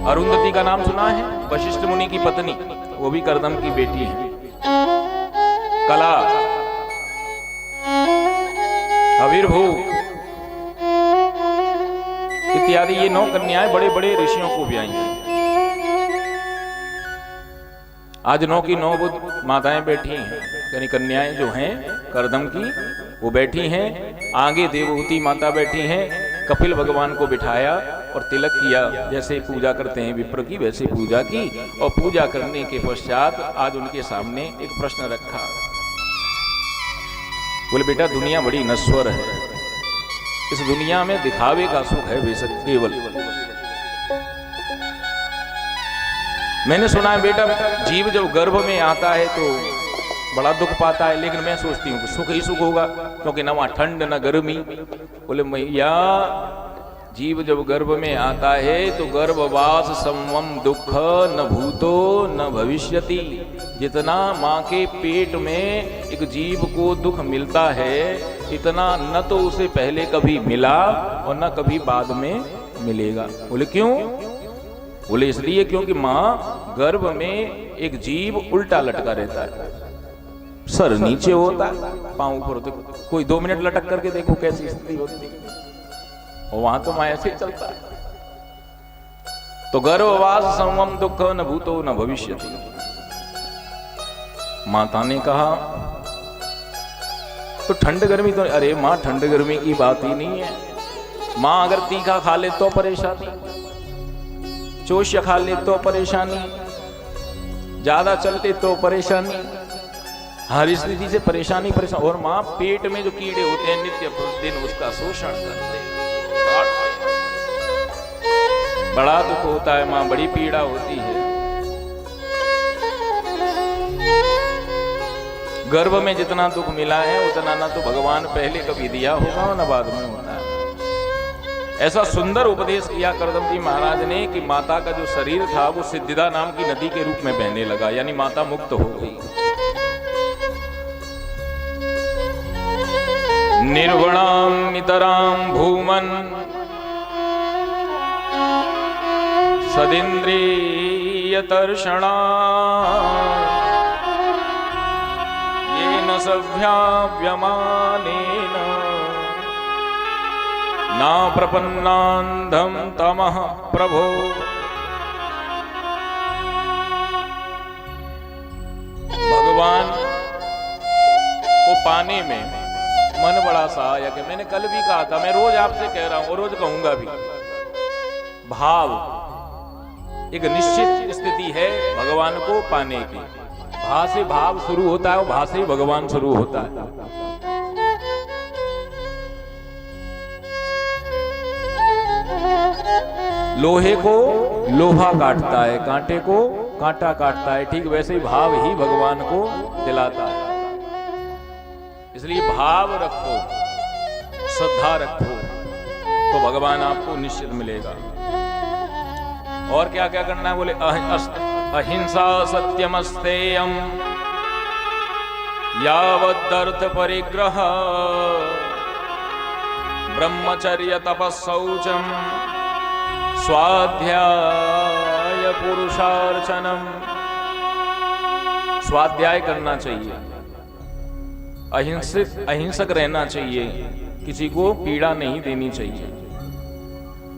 अरुंधति का नाम सुना है, वशिष्ठ मुनि की पत्नी, वो भी करदम की बेटी है। कला, अविर्भू इत्यादि ये 9 कन्याएं बड़े बड़े ऋषियों को ब्याही हैं। आज 9 की 9 माताएं बैठी हैं, यानी कन्याएं जो हैं करदम की, वो बैठी हैं। आगे देवहूति माता बैठी हैं। कपिल भगवान को बिठाया और तिलक किया, जैसे पूजा करते हैं विप्र की, वैसे पूजा की। और पूजा करने के पश्चात आज उनके सामने एक प्रश्न रखा। बोले, बेटा दुनिया बड़ी नश्वर है, इस दुनिया में दिखावे का सुख है बेशक केवल। मैंने सुना है बेटा, जीव जब गर्भ में आता है तो बड़ा दुख पाता है, लेकिन मैं सोचती हूँ कि सुख ही सुख होगा, क्योंकि न वहां ठंड न गर्मी। बोले मैया, जीव जब गर्भ में आता है तो गर्भवास समम दुख न भूतो न भविष्यति। जितना माँ के पेट में एक जीव को दुख मिलता है, इतना न तो उसे पहले कभी मिला और न कभी बाद में मिलेगा। बोले क्यों? बोले इसलिए क्योंकि माँ गर्भ में एक जीव उल्टा लटका रहता है, सर नीचे होता है, पांव ऊपर होते। कोई 2 मिनट लटक करके देखो कैसी स्थिति होती है, और वहां तो माँ ऐसे ही चलता है। तो गर्भवास समम दुख न भूतो न भविष्यति। माता ने कहा तो ठंड गर्मी तो, अरे माँ ठंड गर्मी की बात ही नहीं है। माँ अगर तीखा खा ले तो परेशानी, चोष्य खा ले तो परेशानी, ज्यादा चलते तो परेशानी, हर स्थिति से परेशानी परेशान। और माँ पेट में जो कीड़े होते हैं नित्य प्रतिदिन उसका शोषण करते हैं, काटते हैं, बड़ा दुख होता है माँ, बड़ी पीड़ा होती है। गर्भ में जितना दुख मिला है उतना ना तो भगवान पहले कभी दिया होगा और ना बाद में होता है। ऐसा सुंदर उपदेश किया करदम जी महाराज ने कि माता का जो शरीर था वो सिद्धिदा नाम की नदी के रूप में बहने लगा, यानी माता मुक्त हो गई। निर्गुणाम नितराम भूमन सदिंद्रिय तर्षणा येन सभ्याव्यमानेन ना प्रपन्नांधम तमः प्रभो। भगवान को पाने में मन बड़ा सहायक है। मैंने कल भी कहा था, मैं रोज आपसे कह रहा हूं और रोज कहूंगा भी, भाव एक निश्चित स्थिति है भगवान को पाने की। भा से भाव शुरू होता है और भा से भगवान शुरू होता है। लोहे को लोहा काटता है, कांटे को कांटा काटता है, ठीक वैसे ही भाव ही भगवान को दिलाता है। इसलिए भाव रखो, श्रद्धा रखो, तो भगवान आपको निश्चित मिलेगा। और क्या क्या करना है? बोले अहिंसा सत्यमस्तेयम यावदर्थ परिग्रह ब्रह्मचर्य तपस्सौचम स्वाध्याय पुरुषार्चनम। स्वाध्याय करना चाहिए, अहिंसक रहना चाहिए, किसी को पीड़ा नहीं देनी चाहिए।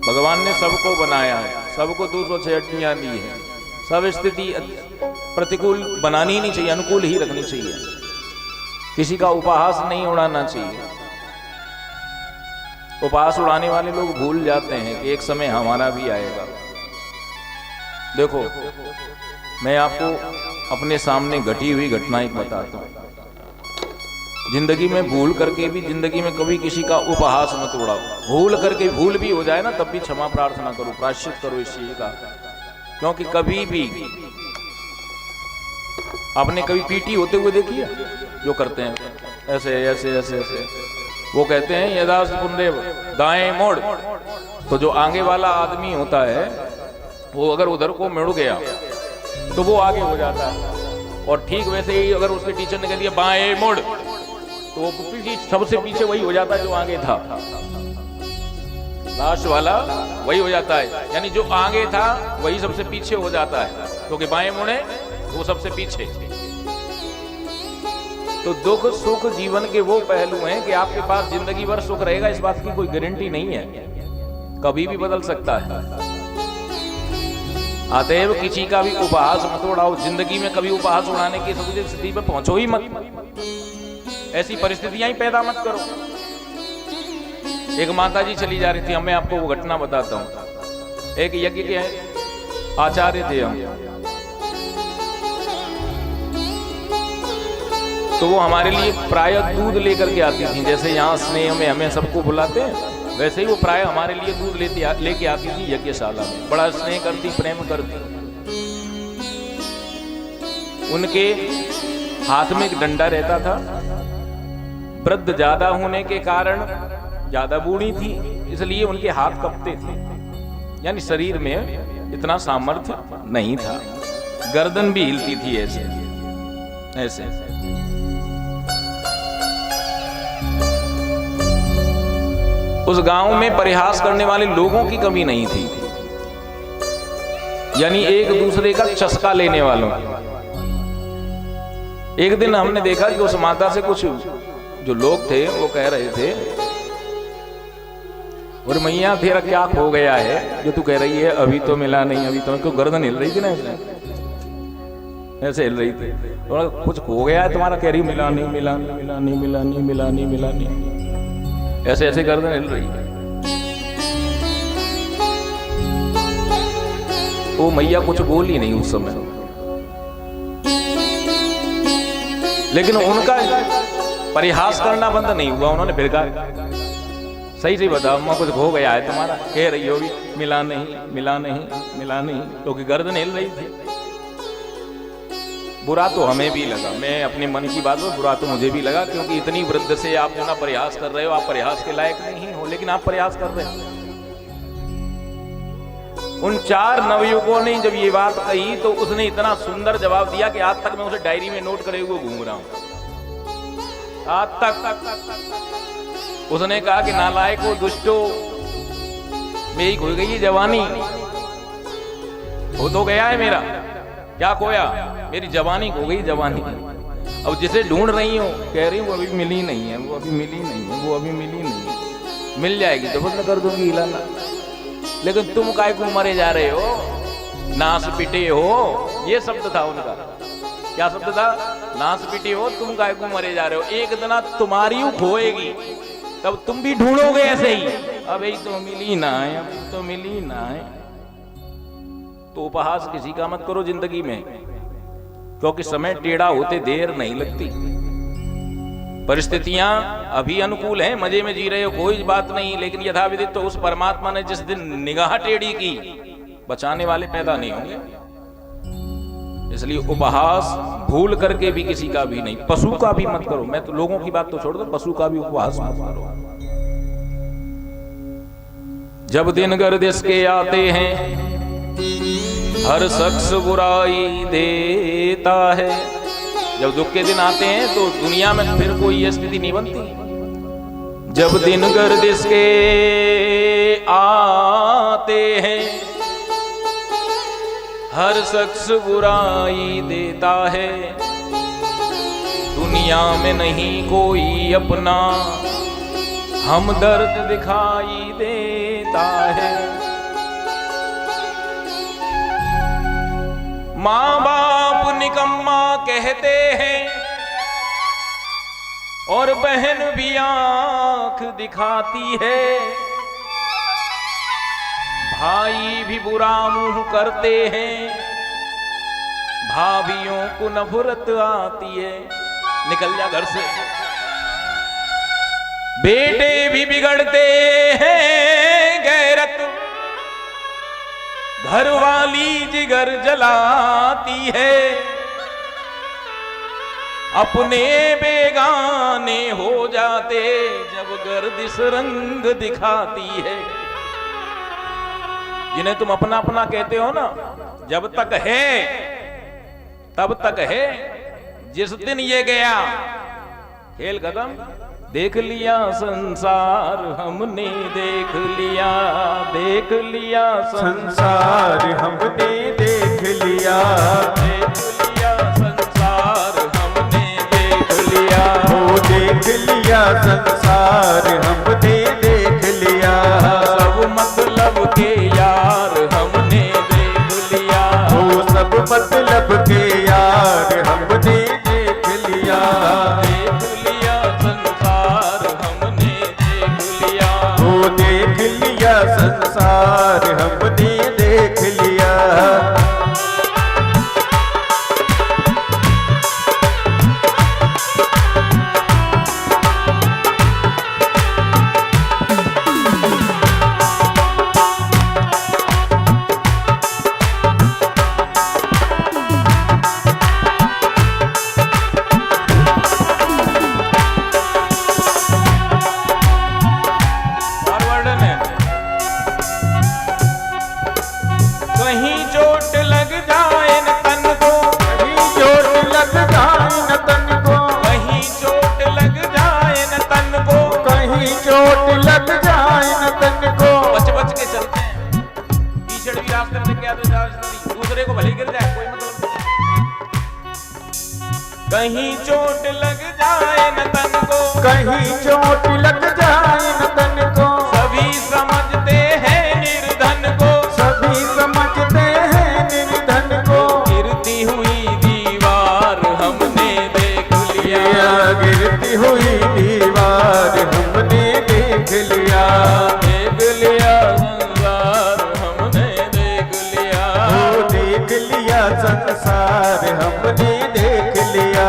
भगवान ने सबको बनाया है, सबको 266 दी है, सब स्थिति प्रतिकूल बनानी ही नहीं चाहिए, अनुकूल ही रखनी चाहिए। किसी का उपहास नहीं उड़ाना चाहिए। उपहास उड़ाने वाले लोग भूल जाते हैं कि एक समय हमारा भी आएगा। देखो, मैं आपको अपने सामने घटी हुई घटना एक बताता हूं। जिंदगी में भूल करके भी जिंदगी में कभी किसी का उपहास मत उड़ाओ। भूल करके भूल भी हो जाए ना, तब भी क्षमा प्रार्थना करो, प्रायश्चित करो इस चीज का। क्योंकि कभी भी आपने कभी पीटी होते हुए देखी है? जो करते हैं ऐसे ऐसे ऐसे ऐसे, वो कहते हैं यदास्त पुण्य दाएं मोड़। तो जो आगे वाला आदमी होता है वो अगर उधर को मुड़ गया तो वो आगे हो जाता है, और ठीक वैसे ही अगर उसके टीचर ने कह दिया बाएं मोड़ तो वो सबसे पीछे वही हो जाता है जो आगे था, लास्ट वाला वही हो जाता है। यानी जो आगे था वही सबसे पीछे हो जाता है, क्योंकि बाएं मुड़े वो सबसे पीछे। तो दुख सुख जीवन के वो पहलू हैं कि आपके पास जिंदगी भर सुख रहेगा इस बात की कोई गारंटी नहीं है, कभी भी बदल सकता है। अतएव किसी का भी उपहास मत उड़ाओ, जिंदगी में कभी उपहास उड़ाने की स्थिति पे पहुंचो ही मत, ऐसी परिस्थितियां ही पैदा मत करो। एक माता जी चली जा रही थी, मैं आपको वो घटना बताता हूं। एक यज्ञ के आचार्य थे हम, तो वो हमारे लिए प्राय दूध लेकर के आती थी। जैसे यहाँ स्नेह में हमें सबको बुलाते हैं, वैसे ही वो प्राय हमारे लिए दूध लेके आती थी यज्ञशाला में। बड़ा स्नेह करती, प्रेम करती। उनके हाथ में एक डंडा रहता था। वृद्ध ज्यादा होने के कारण, ज्यादा बूढ़ी थी, इसलिए उनके हाथ कपते थे, यानी शरीर में इतना सामर्थ्य नहीं था। गर्दन भी हिलती थी ऐसे ऐसे। उस गांव में परिहास करने वाले लोगों की कमी नहीं थी, यानी एक दूसरे का चस्का लेने वालों। एक दिन हमने देखा कि उस माता से कुछ जो लोग थे वो कह रहे थे, और मैया तेरा क्या खो गया है जो तू कह रही है अभी तो मिला नहीं, अभी तो। क्यों गर्दन हिल रही थी ना ऐसे हिल रही थी, और कुछ खो गया है तुम्हारा, कह रही मिला नहीं मिला नहीं मिला नहीं मिला नहीं मिला नहीं मिला नहीं, ऐसे ऐसे गर्दन हिल रही है। वो मैया कुछ बोली नहीं उस समय, लेकिन उनका परिहास करना बंद नहीं हुआ। उन्होंने फिर कहा सही से बताओ अम्मा कुछ हो गया है तुम्हारा, कह रही होगी मिला नहीं मिला नहीं मिला नहीं, क्योंकि गर्दन हिल रही थी। बुरा तो हमें भी लगा, मैं अपने मन की बात में बुरा तो मुझे भी लगा, क्योंकि इतनी वृद्ध से आप जो ना प्रयास कर रहे हो, आप प्रयास के लायक नहीं हो, लेकिन आप प्रयास कर रहे हो। उन 4 नवयुवकों ने जब ये बात कही तो उसने इतना सुंदर जवाब दिया कि आज तक मैं उसे डायरी में नोट करे हुए घूम रहा हूं। आज तक उसने कहा कि नालायको दुष्टो, मेरी खो गई है जवानी। हो तो गया है मेरा, क्या खोया? मेरी जवानी खो गई, जवानी। अब जिसे ढूंढ रही हूं, कह रही हूं वो अभी मिली नहीं है, वो अभी मिली नहीं है, वो अभी मिली नहीं है। मिल जाएगी तो बंद कर दूंगी हिलाना, लेकिन तुम काय को मरे जा रहे हो, नास पिटे हो। ये शब्द था उनका। क्या शब्द था? नास पिटे हो, तुम काय को मरे जा रहे हो। एक दिन तुम्हारी खोएगी, तब तुम भी ढूंढोगे ऐसे ही, अभी तो मिली ना है, अभी तो मिली ना है। तो उपहास किसी का मत करो जिंदगी में, क्योंकि समय टेढ़ा होते देर नहीं लगती। परिस्थितियां अभी अनुकूल हैं, मजे में जी रहे हो, कोई बात नहीं, लेकिन यथाविधित तो उस परमात्मा ने जिस दिन निगाह टेढ़ी की, बचाने वाले पैदा नहीं होंगे। इसलिए उपहास भूल करके भी किसी का भी नहीं, पशु का भी मत करो। मैं तो लोगों की बात तो छोड़ दो, पशु का भी उपहास मत करो। जब दिन गर्दिश के आते हैं हर शख्स बुराई देता है। जब दुख के दिन आते हैं तो दुनिया में फिर कोई ये स्थिति नहीं बनती। जब दिन गर्दिश के आते हैं हर शख्स बुराई देता है। दुनिया में नहीं कोई अपना हमदर्द दिखाई देता है। माँ बाप निकम्मा कहते हैं और बहन भी आंख दिखाती है। भाई भी बुरा मुंह करते हैं, भाभियों को नफरत आती है। निकल जा घर से। बेटे भी बिगड़ते हैं गैरत, घर वाली जिगर जलाती है। अपने बेगाने हो जाते जब गर्दिश रंग दिखाती है। जिन्हें तुम अपना अपना कहते हो ना, जब तक है तब तक है, जिस दिन ये गया खेल खत्म। देख लिया संसार हमने, देख लिया संसार हमने देख लिया, देख लिया संसार हमने, देख लिया वो देख लिया संसार हमने देख लिया। सब मतलब के यार हमने देख लिया, वो सब मतलब के यार हमने देख लिया। देख लिया संसार हमने, देख लिया वो देख लिया संसार हमने देख लिया। और वर्णन है, कहीं चोट लग जाए न तन को, कहीं चोट लग जाए न तन को, कहीं चोट लग जाए न तन को, कहीं चोट लग जाए न तन को। बच बच के चलते हैं। कीचड़ भी रास्ते में क्या तो दूसरे को भले गिर जाए, कोई मतलब नहीं। कहीं चोट लग जाए न तन को, कहीं चोट लग जाए न तन को, सभी समझते हैं निर्धन को, सभी समझते हैं निर्धन को। गिरती हुई दीवार हमने देख लिया, गिरती हुई दीवार हमने देख लिया। देख लिया संसार हमने, देख लिया वो देख लिया संसार हमने देख लिया।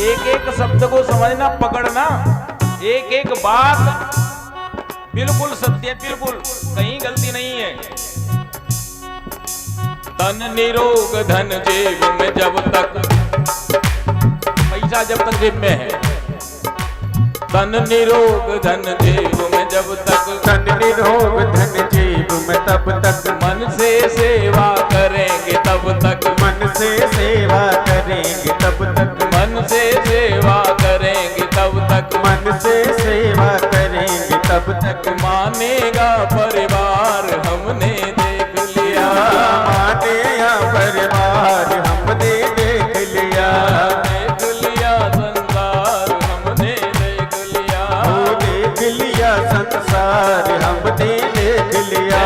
एक एक शब्द को समझना, पकड़ना, एक एक बात बिल्कुल सत्य, बिल्कुल कहीं गलती नहीं है। तन निरोग धन जेब में जब तक, पैसा जब तक जेब में है। तन निरोग धन जेब में जब तक, धन निरोग धन जेब में तब तक, मन से सेवा करेंगे तब तक, मन से सेवा करेंगे तब तक, मन से सेवा करेंगे तब तक, मन से सेवा करेंगे तब तक। मानेगा परिवार हमने देख लिया, मानेगा परिवार हमने देख लिया। देख लिया संसार हमने, देख लिया वो देख लिया संसार हमने देख लिया।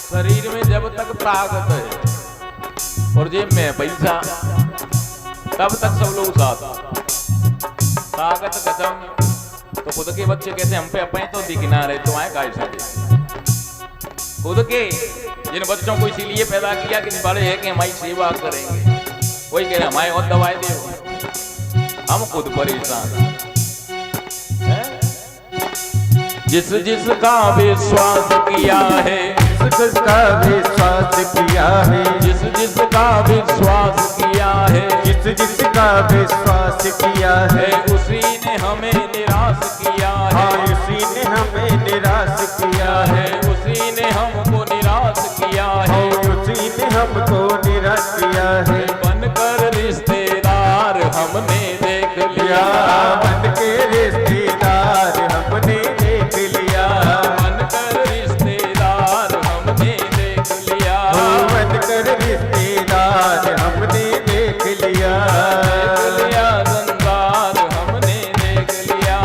शरीर में जब तक ताकत है और जेब में है पैसा, तब तक सब लोग साथ। ताकत खत्म तो खुद के बच्चे कहते हम पे अपने तो दिखना रहे, तो आए गाय से खुद के जिन बच्चों को इसीलिए पैदा किया कि बड़े है कि हमारी सेवा करेंगे, कोई कह रहे हमारे और दवाई दे, हम खुद परेशान हैं। जिस जिसका विश्वास किया है, जिसका विश्वास किया है, जिस जिसका विश्वास किया है, जिस जिसका विश्वास किया है, उसी ने हमें निराश किया है, हाँ उसी ने हमें निराश किया है, उसी हमको निराश किया है। बनकर रिश्तेदार हमने देख लिया, बन के रिश्तेदार हमने देख लिया, बनकर रिश्तेदार हमने देख लिया, बन कर रिश्तेदार हमने देख लिया, संसार हमने देख लिया,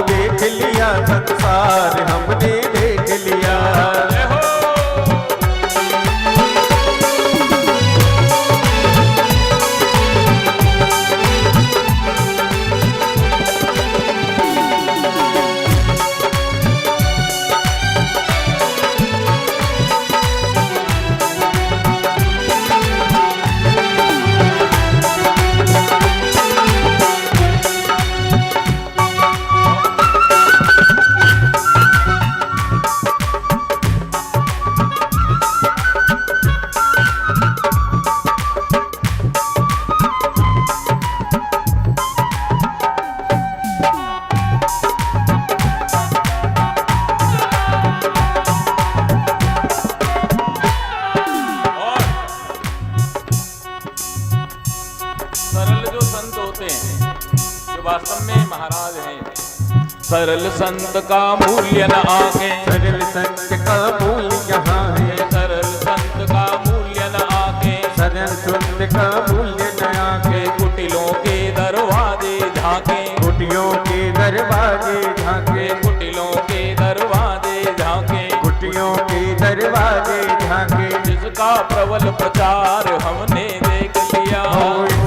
देख लिया संसार हमने देख लिया। जय हो। सरल जो संत होते हैं, जो वास्तव में महाराज हैं, सरल संत का मूल्य न आके, सरल संत का मूल्य यहाँ है, सरल संत का मूल्य न आके, सरल संत का मूल्य नया के, कुटिलों के दरवाजे झांके, कुटियों के दरवाजे झांके, कुटिलों के दरवाजे झांके, कुटियों के दरवाजे झांके, जिसका प्रबल प्रचार हमने देख लिया,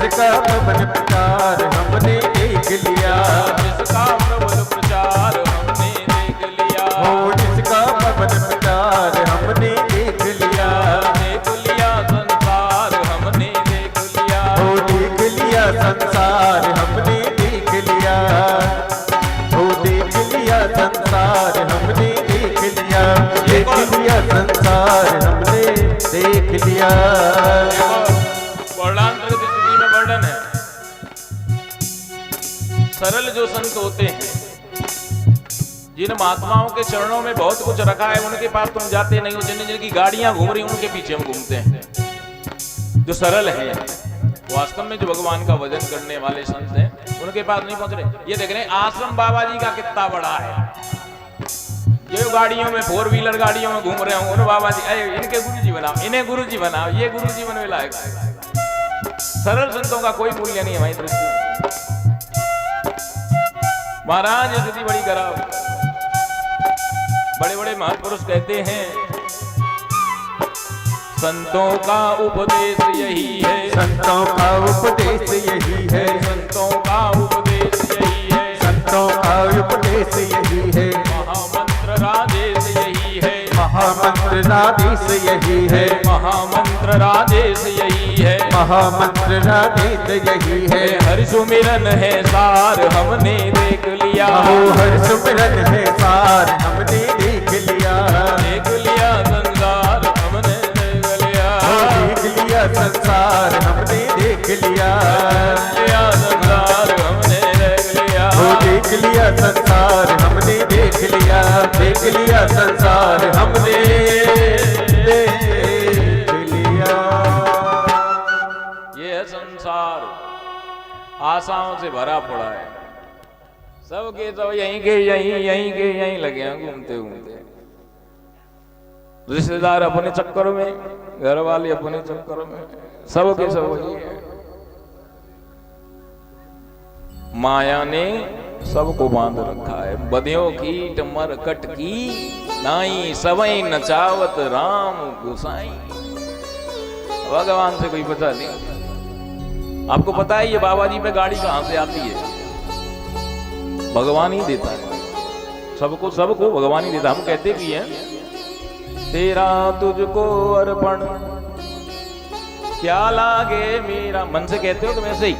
इसका प्रबल प्रचार हमने देख लिया, जिसका प्रबल प्रचार हमने देख लिया, इसका प्रबल प्रचार हमने देख लिया, देख लिया संसार हमने देख लिया, देख लिया संसार हमने देख लिया, देख लिया संसार हमने देख लिया, देख लिया संसार हमने देख लिया। वर्णांतर की स्थिति में वर्णन है। सरल जो संत होते हैं, जिन महात्माओं के चरणों में बहुत कुछ रखा है, उनके पास तुम जाते नहीं हो, जिन जिनकी गाड़ियां घूम रही उनके पीछे हम घूमते हैं। जो सरल है, वास्तव में जो भगवान का भजन करने वाले संत हैं, उनके पास नहीं पहुंच रहे। ये देख रहे हैं आश्रम बाबा जी का कितना बड़ा है। ये गाड़ियों में, 4 व्हीलर गाड़ियों में घूम रहे हो, बाबा जी इनके गुरुजी बनाओ, इन्हें गुरुजी बनाओ, ये गुरुजी बनने लायक। सरल संतों का कोई मूल्य नहीं है हमारी दृष्टि में। महाराज ये स्थिति बड़ी खराब। बड़े बड़े महापुरुष कहते हैं, संतों का उपदेश यही है, संतों का उपदेश यही है, संतों का उपदेश यही है, संतों का उपदेश यही है, महामंत्र राजेश यही है, महामंत्र राधेश यही है, महामंत्र राजेश यही है, महामंत्र राधेश यही है। हरि सुमिरन है सार हमने देख लिया, हर सुमिरन है सार हमने देख लिया, देख लिया संसार हमने देख लिया, देख लिया संसार हमने देख लिया, संसार हमने देख लिया, देख लिया संसार हमने देख लिया, देख लिया संसार हमने देख लिया। ये है संसार, आशाओं से भरा पड़ा है। सबके सब यहीं के यहीं लगे हैं घूमते घूमते। रिश्तेदार अपने चक्कर में, घर वाले अपने चक्कर में, सबके सब वही है। माया ने सबको बांध रखा है। बदियों की मरकट की नाई, सवई नचावत राम गुसाई। भगवान से कोई पता नहीं। आपको पता है ये बाबा जी पे गाड़ी कहां से आती है? भगवान ही देता है सबको भगवान ही देता। हम कहते भी हैं तेरा तुझको अर्पण क्या लागे मेरा, मन से कहते हो तुम ऐसे ही,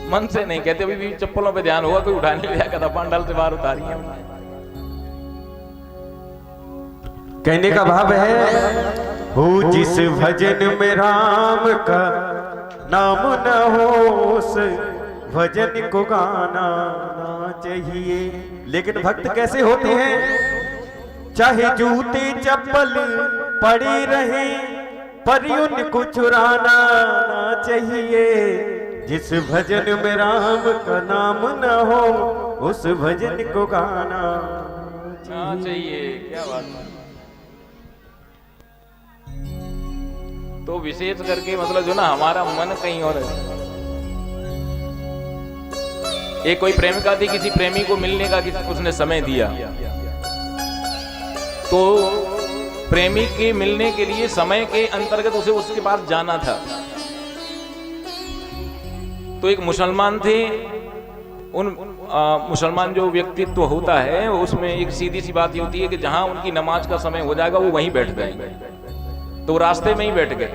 मन से नहीं कहते। अभी भी चप्पलों पे ध्यान होगा, कोई उठाने लिया कथा पांडाल से बाहर उतारी है। कहने का भाव है, हो जिस भजन में राम का नाम न हो, उस भजन को गाना ना चाहिए। लेकिन भक्त कैसे होते हैं? चाहे जूते चप्पल पड़ी रहे, पर उनको चुराना ना चाहिए। जिस भजन में राम का नाम न हो उस भजन को गाना चाहिए। क्या बात है। तो विशेष करके मतलब जो ना हमारा मन कहीं और है। एक कोई प्रेमिका थी, किसी प्रेमी को मिलने का उसने समय दिया, तो प्रेमी के मिलने के लिए समय के अंतर्गत उसे उसके पास जाना था। तो एक मुसलमान थे, उन मुसलमान जो व्यक्तित्व होता है उसमें एक सीधी सी बात होती है कि जहां उनकी नमाज का समय हो जाएगा वो वहीं बैठ जाएंगे। तो वो रास्ते में ही बैठ गए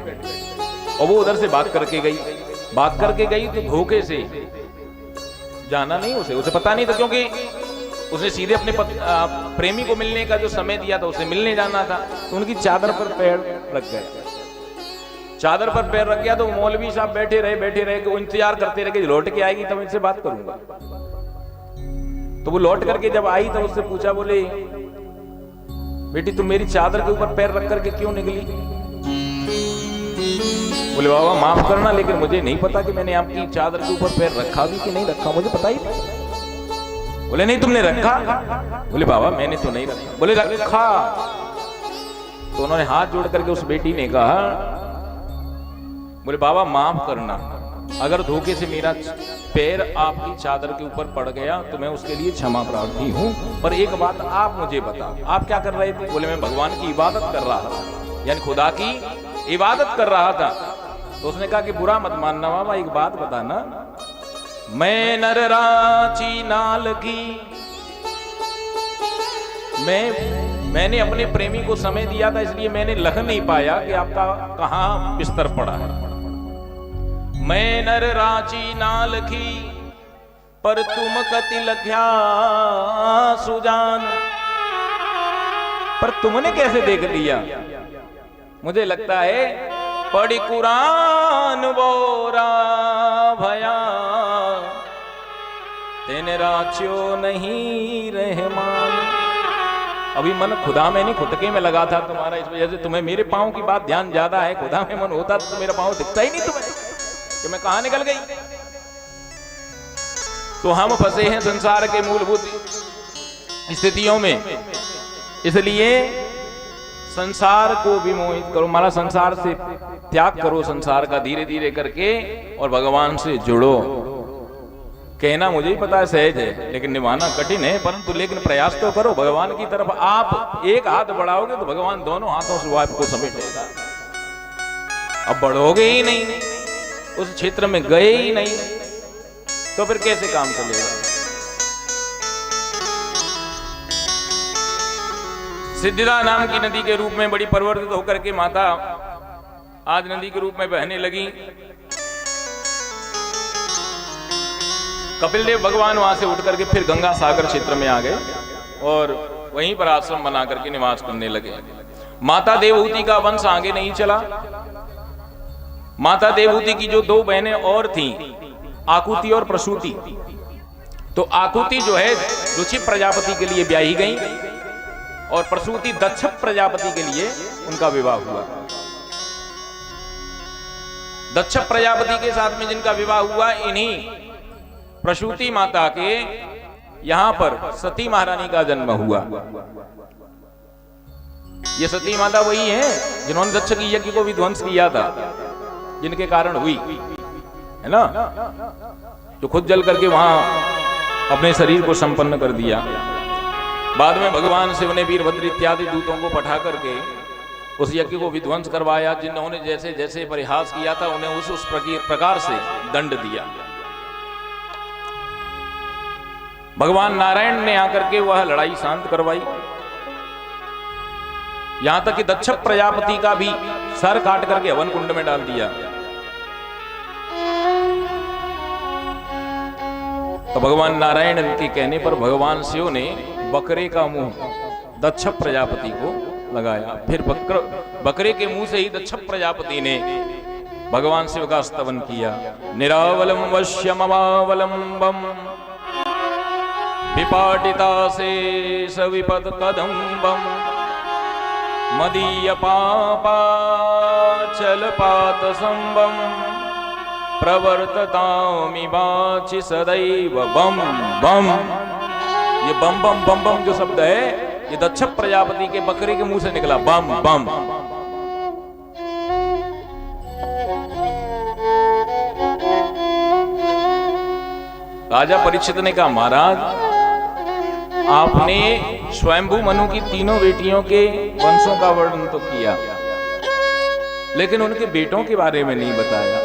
और वो उधर से बात करके गई तो धोखे से जाना नहीं, उसे पता नहीं था, क्योंकि उसने सीधे अपने प्रेमी को मिलने का जो समय दिया था उसे मिलने जाना था। तो उनकी चादर पर पैर रख गए। चादर पर पैर रख गया तो मौलवी साहब बैठे रहे कि इंतजार करते रहे कि लौट के आएगी तब इनसे बात करूंगा। तो वो लौट करके जब आई तो उससे पूछा, बोले बेटी तुम मेरी चादर के ऊपर पैर रख करके क्यों निकली? बोले बाबा माफ करना, लेकिन मुझे नहीं पता कि मैंने आपकी चादर के ऊपर पैर रखा भी कि नहीं रखा, मुझे पता ही नहीं। बोले नहीं तुमने रखा? बोले बाबा मैंने तो नहीं रखा। बोले रखा। तो उन्होंने हाथ जोड़ करके उस बेटी ने कहा, बोले बाबा माफ करना, अगर धोखे से मेरा पैर आपकी चादर के ऊपर पड़ गया तो मैं उसके लिए क्षमा प्रार्थी हूँ, पर एक बात आप मुझे बता, आप क्या कर रहे थे? बोले मैं भगवान की इबादत कर रहा था, यानी खुदा की इबादत कर रहा था। तो उसने कहा कि बुरा मत मानना बाबा, एक बात बताना, मैं नर रांची नाल की, मैंने अपने प्रेमी को समय दिया था, इसलिए मैंने लख नहीं पाया कि आपका कहां बिस्तर पड़ा है। मैं नर रांची नाल की, पर तुम कति लख्या सुजान। पर तुमने कैसे देख लिया? मुझे लगता है पढ़ी कुरान बोरा भया, तेने राचियो नहीं रहमान। अभी मन खुदा में नहीं खुटके में लगा था तुम्हारा, इस वजह से तुम्हें मेरे पाँव की बात ध्यान ज्यादा है। खुदा में मन होता तो मेरा पाँव दिखता ही नहीं तुम्हें कि मैं कहां निकल गई। तो हम फंसे हैं संसार के मूलभूत स्थितियों में, इसलिए संसार को विमोहित करो, हमारा संसार से त्याग करो, संसार का धीरे धीरे करके, और भगवान से जुड़ो। कहना मुझे ही पता है सहज है, लेकिन निभाना कठिन है, परंतु लेकिन प्रयास तो करो। भगवान की तरफ आप एक हाथ बढ़ाओगे तो भगवान दोनों हाथों से आपको समेटेगा। अब बढ़ोगे ही नहीं, उस क्षेत्र में गए ही नहीं, तो फिर कैसे काम चलेगा? सिद्धिदा नाम की नदी के रूप में बड़ी परिवर्तित होकर के माता आज नदी के रूप में बहने लगी। कपिल देव भगवान वहां से उठ करके फिर गंगा सागर क्षेत्र में आ गए और वहीं पर आश्रम बना करके निवास करने लगे। माता देवहूति का वंश आगे नहीं चला। माता देवहूति की जो दो बहनें और थीं, आकुति और प्रसूति, तो आकुति जो है रुचि प्रजापति के लिए ब्याही गई और प्रसूति दक्ष प्रजापति के लिए उनका विवाह हुआ। दक्ष प्रजापति के साथ में जिनका विवाह हुआ, इन्हीं प्रसूति माता के यहां पर सती महारानी का जन्म हुआ। ये सती माता वही है जिन्होंने दक्ष की यज्ञ को विध्वंस किया था, जिनके कारण हुई है ना, जो खुद जल करके वहां अपने शरीर को संपन्न कर दिया। बाद में भगवान शिव ने वीरभद्र इत्यादि दूतों को पठा करके उस यज्ञ को विध्वंस करवाया। जिन्होंने जैसे जैसे परिहास किया था उन्हें उस प्रकार से दंड दिया। भगवान नारायण ने आकर के वह लड़ाई शांत करवाई। यहां तक कि दक्ष प्रजापति का भी सर काट करके हवन कुंड में डाल दिया। तो भगवान नारायण के कहने पर भगवान शिव ने बकरे का मुंह दक्ष प्रजापति को लगाया। फिर बकरे के मुंह से ही दक्ष प्रजापति ने भगवान शिव का स्तवन किया। निरावलम वश्यमवावलंबम विपाटिता से सविपद कदम्बम मदीय पापा च जलपात संबम प्रवर्ततामि वाचि सदैव बम बम। ये बम बम बम बम जो शब्द है ये दक्ष प्रजापति के बकरे के मुंह से निकला, बम बम। राजा परीक्षित ने कहा, महाराज आपने स्वयंभू मनु की तीनों बेटियों के वंशों का वर्णन तो किया, लेकिन उनके बेटों के बारे में नहीं बताया।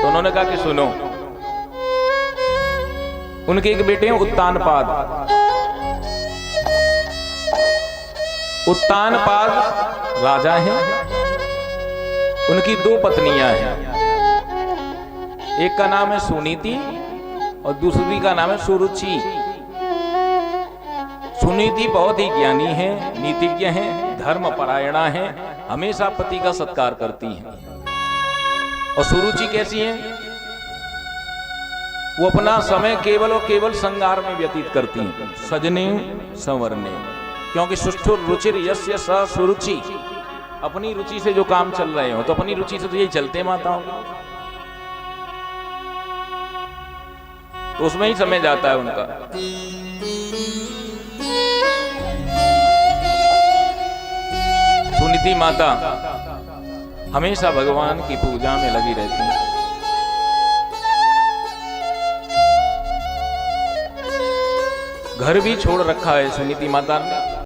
तो उन्होंने कहा कि सुनो, उनके एक बेटे हैं उत्तानपाद। उत्तानपाद राजा हैं, उनकी दो पत्नियां हैं, एक का नाम है सुनीति और दूसरी का नाम है सुरुचि। सुनीति बहुत ही ज्ञानी है, नीतिज्ञ है, धर्मपरायणा है, हमेशा पति का सत्कार करती हैं। और सुरुचि कैसी है? वो अपना समय केवल और केवल श्रृंगार में व्यतीत करती हैं, सजने संवरने। क्योंकि सुष्ठुर रुचिर यस्य स सुरुचि, अपनी रुचि से जो काम चल रहे हो तो अपनी रुचि से तो यही चलते माताओं, तो उसमें ही समय जाता है उनका। सुनीति माता हमेशा भगवान की पूजा में लगी रहती हैं। घर भी छोड़ रखा है सुनीति माता ने,